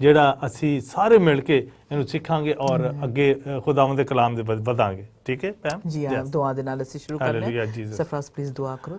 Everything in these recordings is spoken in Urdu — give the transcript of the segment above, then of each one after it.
ਜਿਹੜਾ ਅਸੀਂ ਸਾਰੇ ਮਿਲ ਕੇ ਇਹਨੂੰ ਸਿੱਖਾਂਗੇ ਔਰ ਅੱਗੇ ਖੁਦਾਵੰਦ ਦੇ ਕਲਾਮ ਦੇ ਵਧਾਂਗੇ। ਠੀਕ ਹੈ ਪੈਮ ਜੀ ਆਪ ਦੁਆ ਦੇ ਨਾਲ ਅਸੀਂ ਸ਼ੁਰੂ ਕਰਨਾ ਹੈ। ਸਰਫਰਾਜ਼ ਪਲੀਜ਼ ਦੁਆ ਕਰੋ।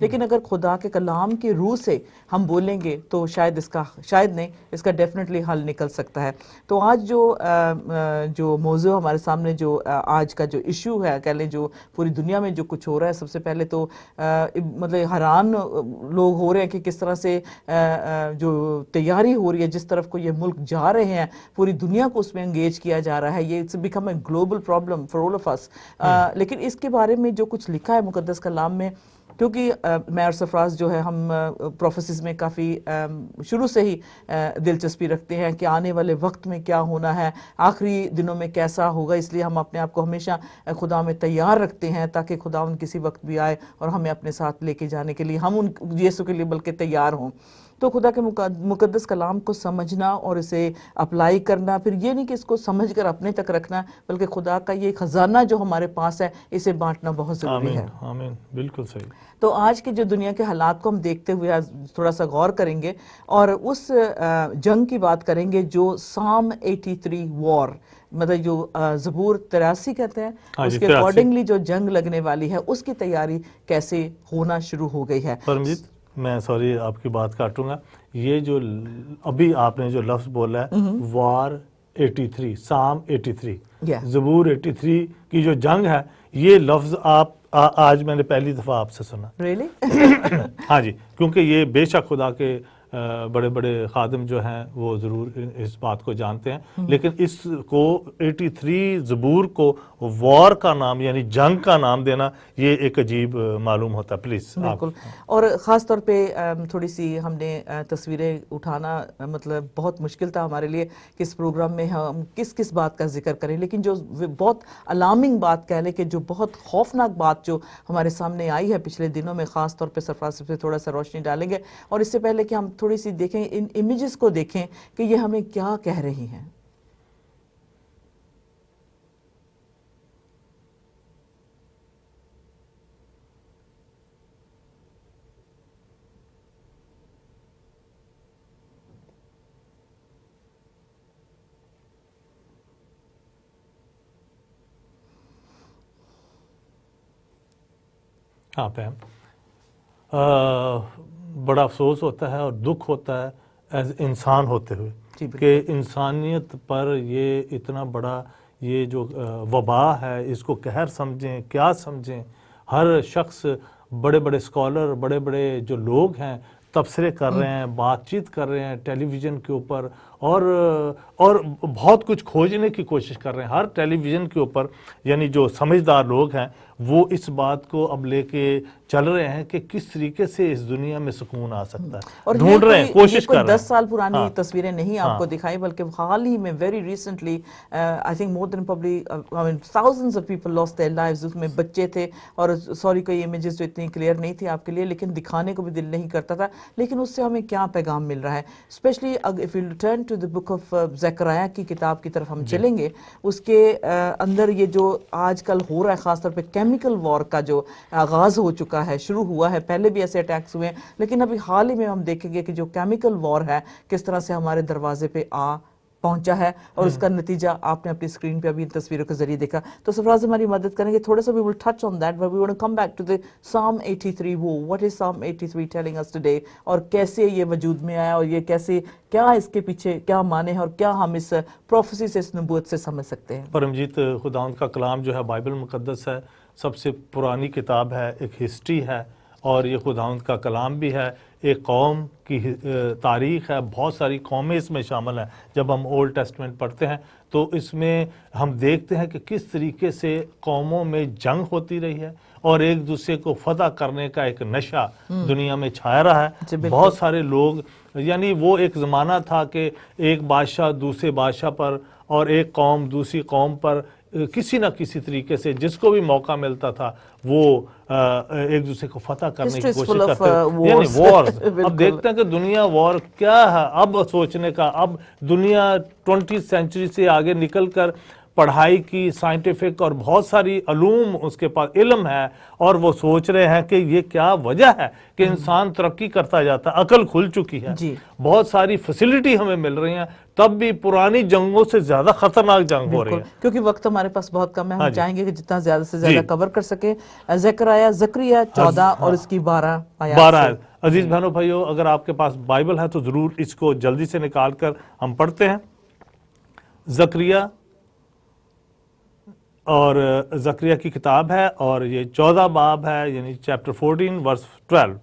لیکن اگر خدا کے کلام کی روح سے ہم بولیں گے تو شاید اس کا ڈیفینیٹلی حل نکل سکتا ہے۔ تو آج جو موضوع ہمارے سامنے، جو آج کا جو ایشو ہے، کہہ لیں جو پوری دنیا میں جو کچھ ہو رہا ہے، سب سے پہلے تو مطلب حیران لوگ ہو رہے ہیں کہ کس طرح سے جو تیاری ہو رہی ہے، جس طرف کو یہ ملک جا رہے ہیں، پوری دنیا کو اس میں انگیج کیا جا رہا ہے۔ یہ it's become a global problem for all of us. لیکن اس کے بارے میں جو کچھ لکھا ہے مقدس کلام میں، کیونکہ میں اور سرفراز جو ہے ہم پروفیسیز میں کافی شروع سے ہی دلچسپی رکھتے ہیں کہ آنے والے وقت میں کیا ہونا ہے، آخری دنوں میں کیسا ہوگا، اس لیے ہم اپنے آپ کو ہمیشہ خدا میں تیار رکھتے ہیں تاکہ خداوند کسی وقت بھی آئے اور ہمیں اپنے ساتھ لے کے جانے کے لیے ہم ان یسوع کے لیے بلکہ تیار ہوں۔ تو خدا کے مقدس کلام کو سمجھنا اور اسے اپلائی کرنا، پھر یہ نہیں کہ اس کو سمجھ کر اپنے تک رکھنا، بلکہ خدا کا یہ خزانہ جو ہمارے پاس ہے اسے بانٹنا بہت ضروری ہے۔ آمین، بالکل صحیح۔ تو آج کے جو دنیا کے حالات کو ہم دیکھتے ہوئے تھوڑا سا غور کریں گے اور اس جنگ کی بات کریں گے جو سام 83 وار، مطلب جو زبور 83 کہتے ہیں، اس کے اکارڈنگلی جو جنگ لگنے والی ہے اس کی تیاری کیسے ہونا شروع ہو گئی ہے۔ پرمجیت، میں سوری آپ کی بات کاٹوں گا، یہ جو ابھی آپ نے جو لفظ بولا ہے وار 83، سام 83، زبور 83 کی جو جنگ ہے، یہ لفظ آج میں نے پہلی دفعہ آپ سے سنا۔ ریلی؟ ہاں جی، کیونکہ یہ بے شک خدا کے بڑے بڑے خادم جو ہیں وہ ضرور اس بات کو جانتے ہیں، لیکن اس کو 83 زبور کو وار کا نام یعنی جنگ کا نام دینا یہ ایک عجیب معلوم ہوتا ہے۔ پلیز بالکل، اور خاص طور پہ تھوڑی سی ہم نے تصویریں اٹھانا مطلب بہت مشکل تھا ہمارے لیے کہ اس پروگرام میں ہم کس بات کا ذکر کریں، لیکن جو بہت الارمنگ بات کہہ لیں کہ جو بہت خوفناک بات جو ہمارے سامنے آئی ہے پچھلے دنوں میں، خاص طور پہ سرفراز سے تھوڑا سا روشنی ڈالیں گے، اور اس سے پہلے کہ ہم تھوڑی سی دیکھیں ان امیجز کو دیکھیں کہ یہ ہمیں کیا کہہ رہی ہیں۔ ہاں پیم، بڑا افسوس ہوتا ہے اور دکھ ہوتا ہے ایز انسان ہوتے ہوئے کہ انسانیت پر یہ اتنا بڑا یہ جو وبا ہے، اس کو قہر سمجھیں، کیا سمجھیں۔ ہر شخص، بڑے بڑے اسکالر، بڑے بڑے جو لوگ ہیں، تبصرے کر رہے ہیں، بات چیت کر رہے ہیں ٹیلی ویژن کے اوپر، اور بہت کچھ کھوجنے کی کوشش کر رہے ہیں ہر ٹیلی ویژن کے اوپر۔ یعنی جو سمجھدار لوگ ہیں وہ اس بات کو اب لے کے چل رہے ہیں کہ کس طریقے سے اس دنیا میں سکون آ سکتا ہے، اور ڈھونڈ رہے ہیں، کوشش کر رہے ہیں۔ 10 سال پرانی تصویریں نہیں آپ کو دکھائی، بلکہ حال ہی میں very recently I think more than probably thousands of people lost their lives، اس میں بچے تھے، اور سوری کوئی امیجز جو اتنی کلیئر نہیں تھی آپ کے لیے، لیکن دکھانے کو بھی دل نہیں کرتا تھا۔ لیکن اس سے ہمیں کیا پیغام مل رہا ہے، especially if you return to the book of Zakariya کی کتاب کی طرف ہم چلیں گے، اس کے اندر یہ جو آج کل ہو رہا ہے، خاص طور پہ کیمیکل وار کا جو آغاز ہو چکا ہے، شروع ہوا ہے، پہلے بھی ایسے اٹیکس ہوئے ہیں، لیکن ابھی حال ہی میں ہم دیکھیں گے کہ جو کیمیکل وار ہے کس طرح سے ہمارے دروازے پہ پہنچا ہے، اور اس کا نتیجہ آپ نے اپنی اسکرین پہ ابھی ان تصویروں کے ذریعے دیکھا۔ تو سرفراز ہماری مدد کریں گے تھوڑا سا، we will touch on that but we want to come back to the Psalm 83 war. What is Psalm 83 telling us today؟ اور کیسے یہ وجود میں آیا، اور یہ کیسے، کیا اس کے پیچھے کیا معنی ہے، اور کیا ہم اس پروفیسی سے، اس نبوت سے سمجھ سکتے ہیں۔ پرمجیت، خداوند کا کلام جو ہے بائبل مقدس ہے، سب سے پرانی کتاب ہے، ایک ہسٹری ہے، اور یہ خداوند کا کلام بھی ہے، ایک قوم کی تاریخ ہے، بہت ساری قومیں اس میں شامل ہیں۔ جب ہم اولڈ ٹیسٹمنٹ پڑھتے ہیں تو اس میں ہم دیکھتے ہیں کہ کس طریقے سے قوموں میں جنگ ہوتی رہی ہے، اور ایک دوسرے کو فتح کرنے کا ایک نشہ دنیا میں چھایا رہا ہے۔ بہت سارے لوگ، یعنی وہ ایک زمانہ تھا کہ ایک بادشاہ دوسرے بادشاہ پر، اور ایک قوم دوسری قوم پر کسی نہ کسی طریقے سے جس کو بھی موقع ملتا تھا وہ ایک دوسرے کو فتح کرنے کی کوشش کرتے ہیں، یعنی وارز۔ اب دیکھتے ہیں کہ دنیا وار کیا ہے، اب سوچنے کا، اب دنیا 20th سینچری سے آگے نکل کر پڑھائی کی، سائنٹیفک اور بہت ساری علوم اس کے پاس علم ہے، اور وہ سوچ رہے ہیں کہ یہ کیا وجہ ہے کہ انسان ترقی کرتا جاتا ہے، عقل کھل چکی ہے، جی بہت ساری فیسلٹی ہمیں مل رہی ہیں، تب بھی پرانی جنگوں سے زیادہ خطرناک جنگ ہو رہی بالکل، ہے۔ کیونکہ وقت ہمارے پاس بہت کم ہے، ہاں ہم جی، چاہیں گے کہ جتنا زیادہ سے زیادہ جی، کور کر سکیں۔ زکریا 14 اور اس کی 12 آیات 12 سے۔ آیت۔ عزیز بہنوں بھائیو، اگر آپ کے پاس بائبل ہے تو ضرور اس کو جلدی سے نکال کر ہم پڑھتے ہیں۔ زکریا اور زکریا کی کتاب ہے، اور یہ 14 باب ہے، یعنی چیپٹر 14 ورس 12،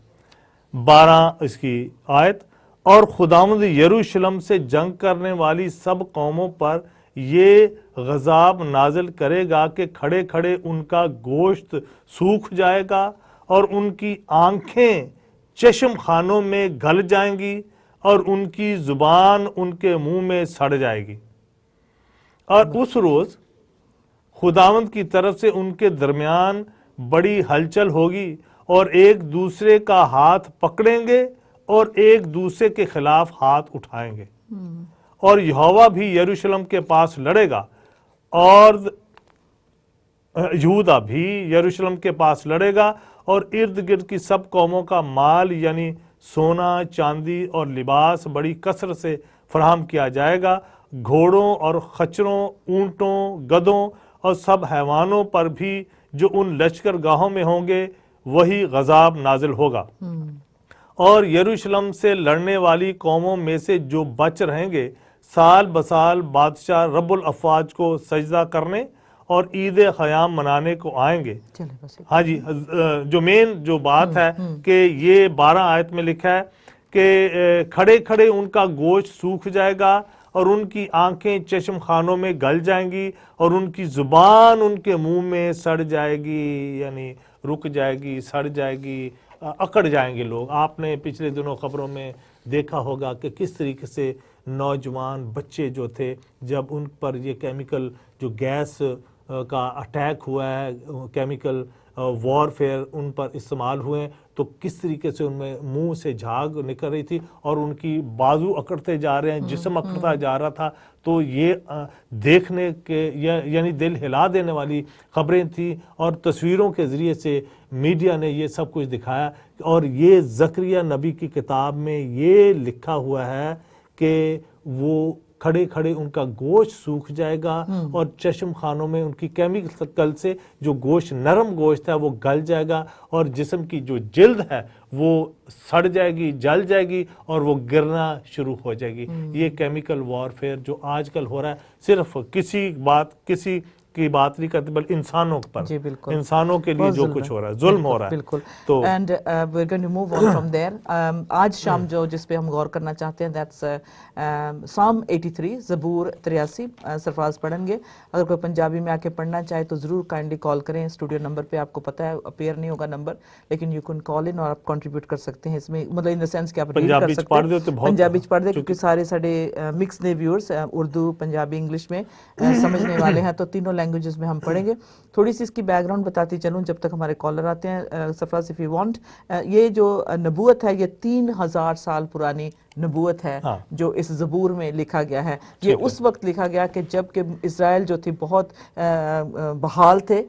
12 اس کی آیت۔ اور خداوند یروشلم سے جنگ کرنے والی سب قوموں پر یہ غضب نازل کرے گا کہ کھڑے کھڑے ان کا گوشت سوکھ جائے گا، اور ان کی آنکھیں چشم خانوں میں گل جائیں گی، اور ان کی زبان ان کے منہ میں سڑ جائے گی۔ اور اس روز خداوند کی طرف سے ان کے درمیان بڑی ہلچل ہوگی، اور ایک دوسرے کا ہاتھ پکڑیں گے اور ایک دوسرے کے خلاف ہاتھ اٹھائیں گے، اور یہوہ بھی یروشلم کے پاس لڑے گا، اور یہودا بھی یروشلم کے پاس لڑے گا، اور ارد گرد کی سب قوموں کا مال یعنی سونا، چاندی اور لباس بڑی کثرت سے فراہم کیا جائے گا، گھوڑوں اور خچروں، اونٹوں، گدھوں اور سب حیوانوں پر بھی جو ان لشکر گاہوں میں ہوں گے وہی غضب نازل ہوگا۔ اور یروشلم سے لڑنے والی قوموں میں سے جو بچ رہیں گے سال بسال بادشاہ رب الافواج کو سجدہ کرنے اور عید خیام منانے کو آئیں گے۔ چلے بس ہاں جی، جو مین جو بات ہے کہ یہ 12 آیت میں لکھا ہے کہ کھڑے کھڑے ان کا گوشت سوکھ جائے گا، اور ان کی آنکھیں چشم خانوں میں گل جائیں گی، اور ان کی زبان ان کے منہ میں سڑ جائے گی، یعنی رک جائے گی، سڑ جائے گی، اکڑ جائیں گے لوگ۔ آپ نے پچھلے دنوں خبروں میں دیکھا ہوگا کہ کس طریقے سے نوجوان بچے جو تھے، جب ان پر یہ کیمیکل جو گیس کا اٹیک ہوا ہے، کیمیکل وارفیئر ان پر استعمال ہوئے، تو کس طریقے سے ان میں منہ سے جھاگ نکل رہی تھی، اور ان کی بازو اکڑتے جا رہے ہیں، جسم اکڑتا جا رہا تھا۔ تو یہ دیکھنے کے یعنی دل ہلا دینے والی خبریں تھیں، اور تصویروں کے ذریعے سے میڈیا نے یہ سب کچھ دکھایا، اور یہ زکریا نبی کی کتاب میں یہ لکھا ہوا ہے کہ وہ کھڑے کھڑے ان کا گوشت سوکھ جائے گا، اور چشم خانوں میں ان کی کیمیکل سے جو گوشت نرم گوشت ہے وہ گل جائے گا، اور جسم کی جو جلد ہے وہ سڑ جائے گی، جل جائے گی، اور وہ گرنا شروع ہو جائے گی۔ یہ کیمیکل وارفیئر جو آج کل ہو رہا ہے، صرف کسی کی بات نہیں کرتے، بلکہ انسانوں پر، جی بالکل، انسانوں کے لیے جو کچھ ہو رہا ہے، ظلم ہو رہا ہے۔ بالکل۔ تو and we are going to move on from there. آج شام جو جس پہ ہم غور کرنا چاہتے ہیں، دیٹس سام 83، زبور 83، سرفراز پڑھیں گے۔ اگر کوئی پنجابی میں آ کے پڑھنا چاہے تو ضرور کائنڈلی کال کریں، اسٹوڈیو نمبر پہ آپ کو پتہ ہے اپیئر نہیں ہوگا نمبر، لیکن یو کین کال ان اور آپ کنٹریبیوٹ کر سکتے ہیں اس میں، مطلب ان دا سینس کہ آپ ریڈ کر سکتے ہیں، پنجابی پڑھ دیں، کیونکہ سارے ساڑھے مکس نے ویورز اردو، پنجابی، انگلش میں سمجھنے والے ہیں، تو تینوں لینگویجز میں ہم پڑھیں گے۔ تھوڑی سی اس کی بیک گراؤنڈ بتاتی چلوں جب تک ہمارے کالر آتے ہیں۔ سرفراز اف یو وانٹ، یہ جو نبوت ہے یہ 3000 سال پرانی نبوت ہے جو اس زبور میں لکھا گیا ہے۔ یہ اس وقت لکھا گیا کہ جب کہ اسرائیل جو تھی بہت بحال تھے،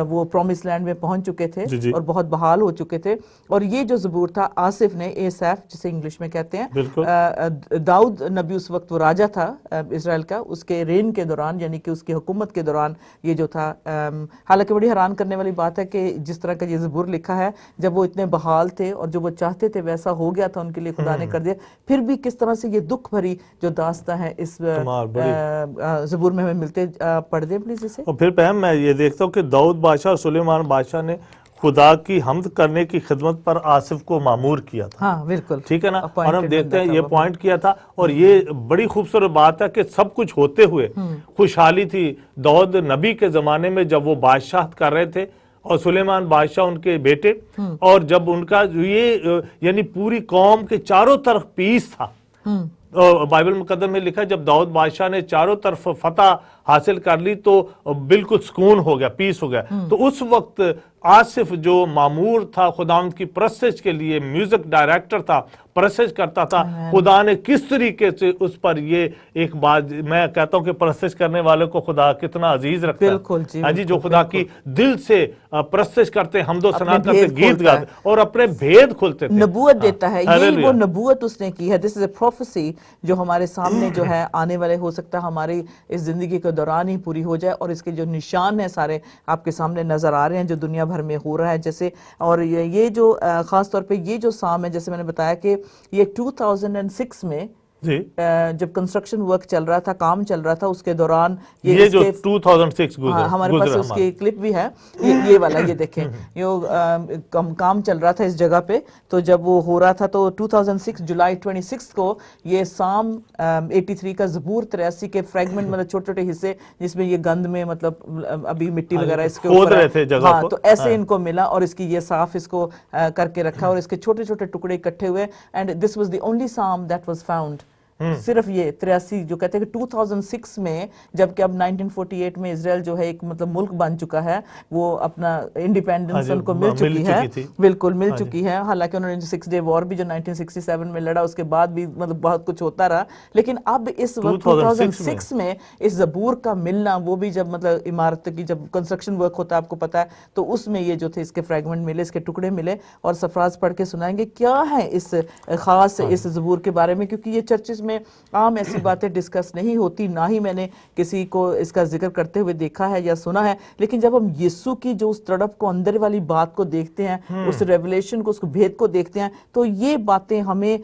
وہ پرومس لینڈ میں پہنچ چکے تھے اور بہت بحال ہو چکے تھے، اور یہ جو زبور تھا آصف نے، ایساف جسے انگلش میں کہتے ہیں، داؤد نبی اس وقت وہ راجہ تھا اسرائیل کا، اس کے رین کے دوران، یعنی کہ اس کی حکومت کے دوران یہ جو تھا۔ حالانکہ بڑی حیران کرنے والی بات ہے کہ جس طرح کا یہ زبور لکھا ہے، جب وہ اتنے بحال تھے اور جو وہ چاہتے تھے ویسا ہو گیا تھا ان کے لیے، خدا نے کر دیا، پھر بھی کس طرح سے یہ دکھ بھری جو داستان ہے اس زبور میں ہمیں ملتے۔ پڑھ دیں پلیز اسے۔ اور پھر پہم میں یہ دیکھتا ہوں کہ داؤد بادشاہ اور سلیمان بادشاہ نے خدا کی حمد کرنے کی خدمت پر آصف کو معمور کیا تھا۔ ہاں بالکل، ٹھیک ہے نا، اور ہم دیکھتے ہیں یہ پوائنٹ کیا تھا، اور یہ بڑی خوبصورت بات ہے کہ سب کچھ ہوتے ہوئے خوشحالی تھی داؤد نبی کے زمانے میں جب وہ بادشاہت کر رہے تھے، اور سلیمان بادشاہ ان کے بیٹے، اور جب ان کا یہ یعنی پوری قوم کے چاروں طرف پیس تھا۔ بائبل مقدس میں لکھا جب داؤد بادشاہ نے چاروں طرف فتح حاصل کر لی تو بالکل سکون ہو گیا, پیس ہو گیا. تو اس وقت آصف جو مامور تھا خداوند کی پرستش کے لیے, میوزک ڈائریکٹر تھا, پرستش کرتا تھا, خدا نے کس طریقے سے اس پر یہ ایک بات, میں کہتا ہوں کہ پرستش کرنے والے کو خدا کتنا عزیز رکھتا ہے. ہاں جی, جو خدا کی دل سے پرستش کرتے, حمد و ثنا کرتے, گیت گاتے اور اپنے بھید کھولتے تھے, نبوت دیتا ہے. یہ وہ نبوت اس نے کی ہے. دس از اے پروفیسی جو ہمارے سامنے جو ہے آنے والے, ہو سکتا ہے ہماری اس زندگی کے دوران ہی پوری ہو جائے, اور اس کے جو نشان ہیں سارے آپ کے سامنے نظر آ رہے ہیں جو دنیا بھر میں ہو رہا ہے. جیسے اور یہ جو خاص طور پہ یہ جو سام ہے, جیسے میں نے بتایا کہ یہ 2006 میں جب کنسٹرکشن ورک چل رہا تھا, کام چل رہا تھا, اس کے دوران یہ جو 2006 گزرا, ہمارے پاس اس کی کلپ بھی ہے, یہ والا, یہ دیکھیں, کام چل رہا تھا اس جگہ پہ. تو جب وہ ہو رہا تھا تو 2006 جولائی 26 کو یہ سام 83 کا زبور 83 کے فریگمنٹ, مطلب چھوٹے چھوٹے حصے جس میں یہ گند میں مطلب ابھی مٹی وغیرہ اس کے اوپر ہے, تو ایسے ان کو ملا اور اس کی یہ صاف اس کو کر کے رکھا اور اس کے چھوٹے چھوٹے ٹکڑے اکٹھے ہوئے. And this was the only سام دیٹ واز فاؤنڈ. صرف یہ 83 جو کہتے ہیں کہ 2006 میں, جبکہ اب 1948 میں اسرائیل جو ہے ایک مطلب ملک بن چکا ہے, وہ اپنا انڈیپینڈنس ان کو مل چکی ہے, بالکل مل چکی ہے. حالانکہ انہوں نے جو 6 ڈے وار بھی جو 1967 میں لڑا, اس کے بعد بھی مطلب بہت کچھ ہوتا رہا. لیکن اب اس وقت 2006 میں اس زبور کا ملنا, وہ بھی جب مطلب عمارت کی جب کنسٹرکشن ورک ہوتا ہے آپ کو پتا ہے, تو اس میں یہ جو تھے اس کے فریگمنٹ ملے, اس کے ٹکڑے ملے. اور سفراز پڑھ کے سنائیں گے کیا ہے اس خاص اس زبور کے بارے میں, کیونکہ یہ چرچز میں عام ایسی باتیں ڈسکس نہیں ہوتی, نہ ہی میں نے کسی کو اس کا ذکر کرتے ہوئے دیکھا ہے یا سنا ہے. لیکن جب ہم یسوع کی جو اس تڑپ کو, اندر والی بات کو دیکھتے ہیں, اس ریولیشن کو, اس بھید کو دیکھتے ہیں, تو یہ باتیں ہمیں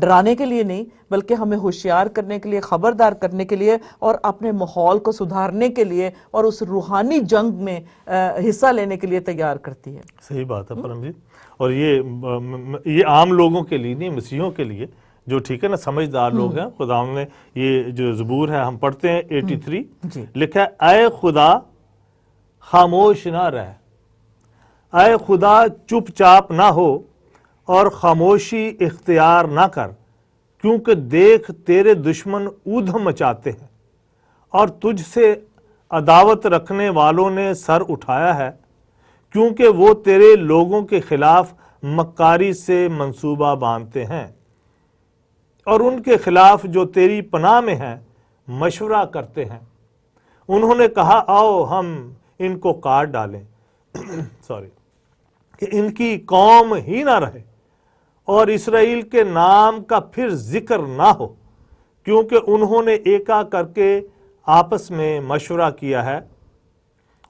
ڈرانے کے لیے نہیں بلکہ ہمیں ہوشیار کرنے کے لیے, خبردار کرنے کے لیے, اور اپنے ماحول کو سدھارنے کے لیے اور اس روحانی جنگ میں حصہ لینے کے لیے تیار کرتی ہے. صحیح بات ہے پرم جی. اور یہ عام لوگوں کے لیے نہیں, مسیحیوں کے لیے جو ٹھیک ہے نا سمجھدار لوگ ہیں. خدا نے یہ جو زبور ہے ہم پڑھتے ہیں 83 لکھا ہے, اے خدا خاموش نہ رہ, اے خدا چپ چاپ نہ ہو اور خاموشی اختیار نہ کر, کیونکہ دیکھ تیرے دشمن اودھم مچاتے ہیں اور تجھ سے عداوت رکھنے والوں نے سر اٹھایا ہے, کیونکہ وہ تیرے لوگوں کے خلاف مکاری سے منصوبہ باندھتے ہیں اور ان کے خلاف جو تیری پناہ میں ہیں مشورہ کرتے ہیں. انہوں نے کہا آؤ ہم ان کو کاٹ ڈالیں کہ ان کی قوم ہی نہ رہے اور اسرائیل کے نام کا پھر ذکر نہ ہو, کیونکہ انہوں نے ایکا کر کے آپس میں مشورہ کیا ہے.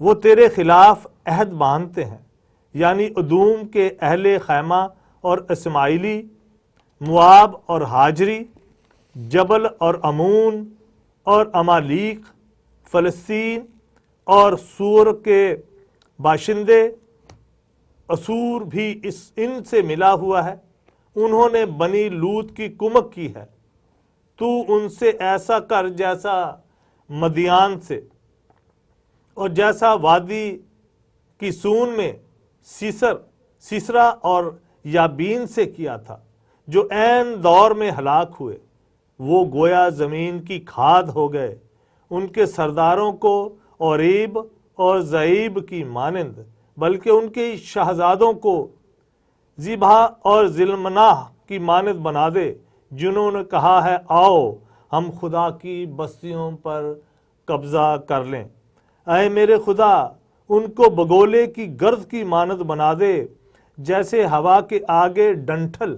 وہ تیرے خلاف عہد باندھتے ہیں, یعنی ادوم کے اہل خیمہ اور اسماعیلی, مواب اور ہاجری, جبل اور امون اور امالیق, فلسطین اور سور کے باشندے. اسور بھی ان سے ملا ہوا ہے, انہوں نے بنی لوط کی کمک کی ہے. تو ان سے ایسا کر جیسا مدیان سے اور جیسا وادی کی سون میں سیسرا اور یابین سے کیا تھا, جو عین دور میں ہلاک ہوئے. وہ گویا زمین کی کھاد ہو گئے, ان کے سرداروں کو اوریب اور زعیب کی مانند, بلکہ ان کے شہزادوں کو زیبہ اور ذلمناہ کی مانند بنا دے, جنہوں نے کہا ہے آؤ ہم خدا کی بستیوں پر قبضہ کر لیں. اے میرے خدا ان کو بگولے کی گرد کی مانند بنا دے, جیسے ہوا کے آگے ڈنٹھل,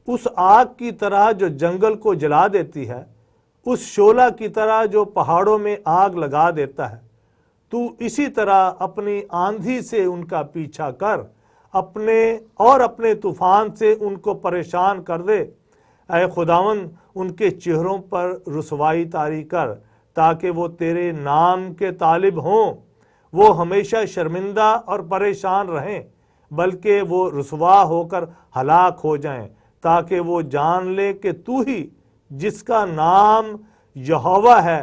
اس آگ کی طرح جو جنگل کو جلا دیتی ہے, اس شعلہ کی طرح جو پہاڑوں میں آگ لگا دیتا ہے. تو اسی طرح اپنی آندھی سے ان کا پیچھا کر, اپنے طوفان سے ان کو پریشان کر دے. اے خداوند ان کے چہروں پر رسوائی طاری کر, تاکہ وہ تیرے نام کے طالب ہوں. وہ ہمیشہ شرمندہ اور پریشان رہیں, بلکہ وہ رسوا ہو کر ہلاک ہو جائیں, تاکہ وہ جان لے کہ تو ہی جس کا نام یہوہ ہے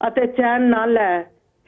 ਅਤੇ ਚੈਨ ਨਾ ਲੈ।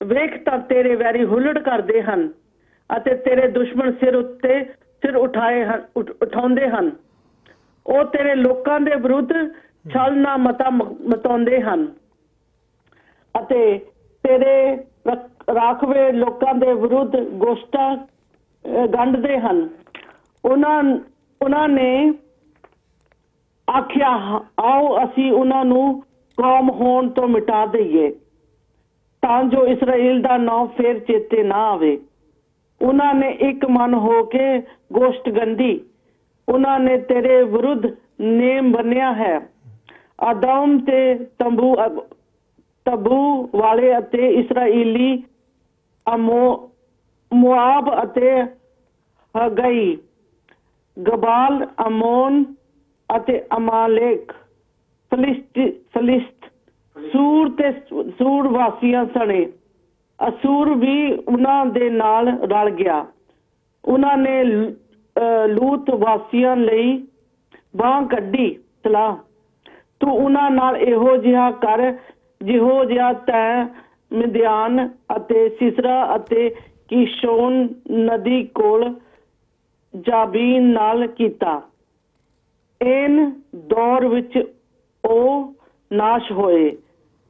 ਵੇਖ ਤਾਂ ਤੇਰੇ ਵੈਰੀ ਹੁੱਲੜ ਕਰਦੇ ਹਨ ਅਤੇ ਤੇਰੇ ਦੁਸ਼ਮਣ ਸਿਰ ਉੱਤੇ ਸਿਰ ਉਠਾਉਂਦੇ ਹਨ। ਉਹ ਤੇਰੇ ਲੋਕਾਂ ਦੇ ਵਿਰੁੱਧ ਛਲ ਨਾ ਮਤਾਉਂਦੇ ਹਨ ਅਤੇ ਤੇਰੇ ਰਾਖਵੇਂ ਲੋਕਾਂ ਦੇ ਵਿਰੁੱਧ ਗੋਸ਼ਟਾਂ ਗੰਢਦੇ ਹਨ। ਉਹਨਾਂ ਨੇ ਆਖਿਆ, ਆਓ ਅਸੀਂ ਉਹਨਾਂ ਨੂੰ ਕੌਮ ਹੋਣ ਤੋਂ ਮਿਟਾ ਦਈਏ ਤਾਂ ਜੋ ਇਸਰਾਈਲ ਦਾ ਨਾਂ ਫੇਰ ਚੇਤੇ ਨਾ ਆਵੇ। ਉਹਨਾਂ ਨੇ ਇੱਕ ਮਨ ਹੋ ਕੇ ਗੋਸ਼ਟ ਗੰਢੀ, ਉਹਨਾਂ ਨੇ ਤੇਰੇ ਵਿਰੁੱਧ ਨੇਮ ਬੰਨਿਆ ਹੈ। ਆਦਮ ਤੇ ਤਬੂ ਵਾਲੇ ਅਤੇ ਇਸਰਾਈਲੀ, ਮੁਆਬ ਅਤੇ ਹਗਈ, ਗਬਾਲ, ਅਮੋਨ ਅਤੇ ਅਮਾਲੇਕ, ਫਲਿਸਤ, ਸੂਰ ਤੇ ਸੂਰ ਵਾਸੀਆਂ ਸਣੇ। ਅਸੂਰ ਵੀ ਉਹਨਾਂ ਦੇ ਨਾਲ ਰਲ ਗਿਆ। ਉਹਨਾਂ ਨੇ ਲੂਤ ਵਾਸੀਆਂ ਲਈ ਬਾਂਹ ਕੱਢੀ ਸਲਾਹ। ਤੂੰ ਉਹਨਾਂ ਨਾਲ ਇਹੋ ਜਿਹਾ ਕਰ ਜਿਹੋ ਜਿਹਾ ਤੈਂ ਮਿਦਿਆਨ ਅਤੇ ਸਿਸਰਾ ਅਤੇ ਕੀਸ਼ੋਨ ਨਦੀ ਕੋਲ ਜਾਬੀਨ ਨਾਲ ਕੀਤਾ। ਐਨ ਦੌਰ ਵਿੱਚ ਉਹ ਨਾਸ਼ ਹੋਏ,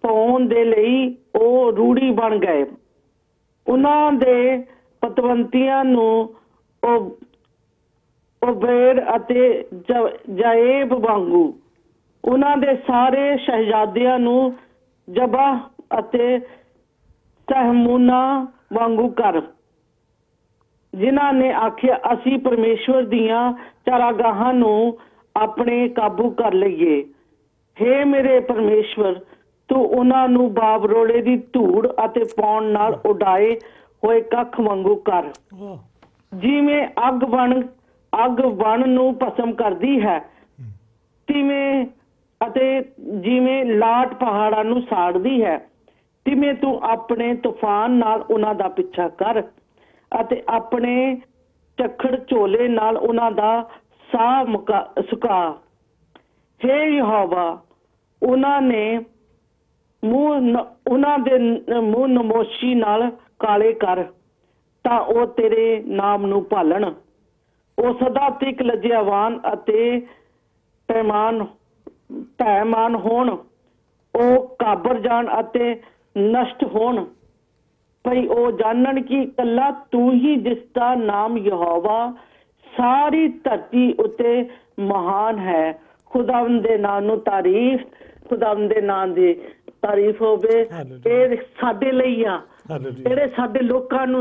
ਪਾਉਣ ਦੇ ਲਈ ਉਹ ਰੂੜੀ ਬਣ ਗਏ। ਉਹਨਾਂ ਦੇ ਪਤਵੰਤੀਆਂ ਨੂੰ ਉਬੇਰ ਅਤੇ ਜਾਏਬ ਵਾਂਗੂ, ਉਹਨਾਂ ਦੇ ਸਾਰੇ ਸ਼ਹਿਜ਼ਾਦਿਆਂ ਨੂੰ ਜਬਾ ਅਤੇ ਸਹਮੂਨਾ ਵਾਂਗੂ ਕਰ, ਜਿਨ੍ਹਾਂ ਨੇ ਆਖਿਆ ਅਸੀਂ ਪਰਮੇਸ਼ਵਰ ਦੀਆਂ ਚਾਰਾਗਾਹਾਂ ਨੂੰ ਆਪਣੇ ਕਾਬੂ ਕਰ ਲਈਏ। ਹੇ ਮੇਰੇ ਪਰਮੇਸ਼ਵਰ, ਤੂੰ ਉਹਨਾਂ ਨੂੰ ਬਾਬਰੋੜੇ ਦੀ ਧੂੜ ਅਤੇ ਪੌਣ ਨਾਲ ਉਡਾਏ ਹੋਏ ਕੱਖ ਵਾਂਗੂ ਕਰ। ਵਾਹ, ਜਿਵੇਂ ਅੱਗ ਬਣ ਨੂੰ ਭਸਮ ਕਰਦੀ ਹੈ ਤਿਵੇਂ ਅਤੇ ਜਿਵੇਂ ਲਾਟ ਪਹਾੜਾਂ ਨੂੰ ਸਾੜਦੀ ਹੈ, ਤਿਵੇਂ ਤੂੰ ਆਪਣੇ ਤੂਫਾਨ ਨਾਲ ਉਹਨਾਂ ਦਾ ਪਿੱਛਾ ਕਰ ਅਤੇ ਆਪਣੇ ਝੱਖੜ ਝੋਲੇ ਨਾਲ ਉਹਨਾਂ ਦਾ ਸਾਹ ਸੁਕਾ। ਹੇ ਯਹੋਵਾ, ਉਹਨਾਂ ਦੇ ਮੂੰਹ ਨਮੋਸ਼ੀ ਨਾਲ ਕਾਲੇ ਕਰ ਤਾਂ ਉਹ ਤੇਰੇ ਨਾਮ ਨੂੰ ਭਾਲਣ। ਉਹ ਸਦਾ ਤੱਕ ਲਜਿਆਵਾਨ ਅਤੇ ਭੈਮਾਨ ਹੋਣ, ਉਹ ਕਾਬਰ ਜਾਣ ਅਤੇ ਨਸ਼ਟ ਹੋਣ। ਭਈ ਉਹ ਜਾਣਨ ਕਿ ਇਕੱਲਾ ਤੂੰ ਹੀ ਜਿਸ ਦਾ ਨਾਮ ਯਹੋਵਾ ਸਾਰੀ ਧਰਤੀ ਉੱਤੇ ਮਹਾਨ ਹੈ। ਖੁਦਾਵੰਦ ਦੇ ਨਾਮ ਨੂੰ ਤਾਰੀਫ, ਖੁਦਾਵੰਦ ਦੇ ਨਾਮ ਦੀ ਤਾਰੀਫ ਹੋਵੇ। ਇਹ ਸਾਡੇ ਲਈ ਆ ਜਿਹੜੇ ਸਾਡੇ ਲੋਕਾਂ ਨੂੰ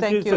thank you,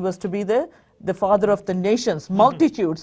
was to be the father of the nations, multitudes,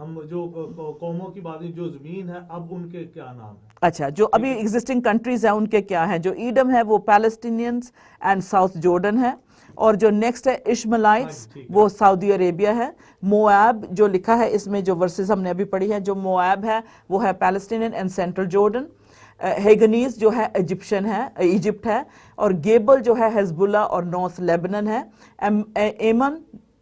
ہم جو قوموں کی بات جو زمین ہے اب ان کے کیا نام ہے؟ اچھا جو ابھی ایگزسٹنگ کنٹریز ہیں ان کے کیا ہیں؟ جو ایڈم ہے وہ پیلسٹینینز اینڈ ساؤتھ جورڈن ہے، اور جو نیکسٹ ہے اشملائٹس وہ سعودی عربیہ ہے. مواب جو لکھا ہے اس میں جو ورسز ہم نے ابھی پڑھی ہے، جو مواب ہے وہ ہے پیلسٹینین اینڈ سینٹرل جورڈن. ہیگنیز جو ہے ایجپشن ہے، ایجپٹ ہے، اور گیبل جو ہے حزب اللہ اور نارتھ لیبنن ہے.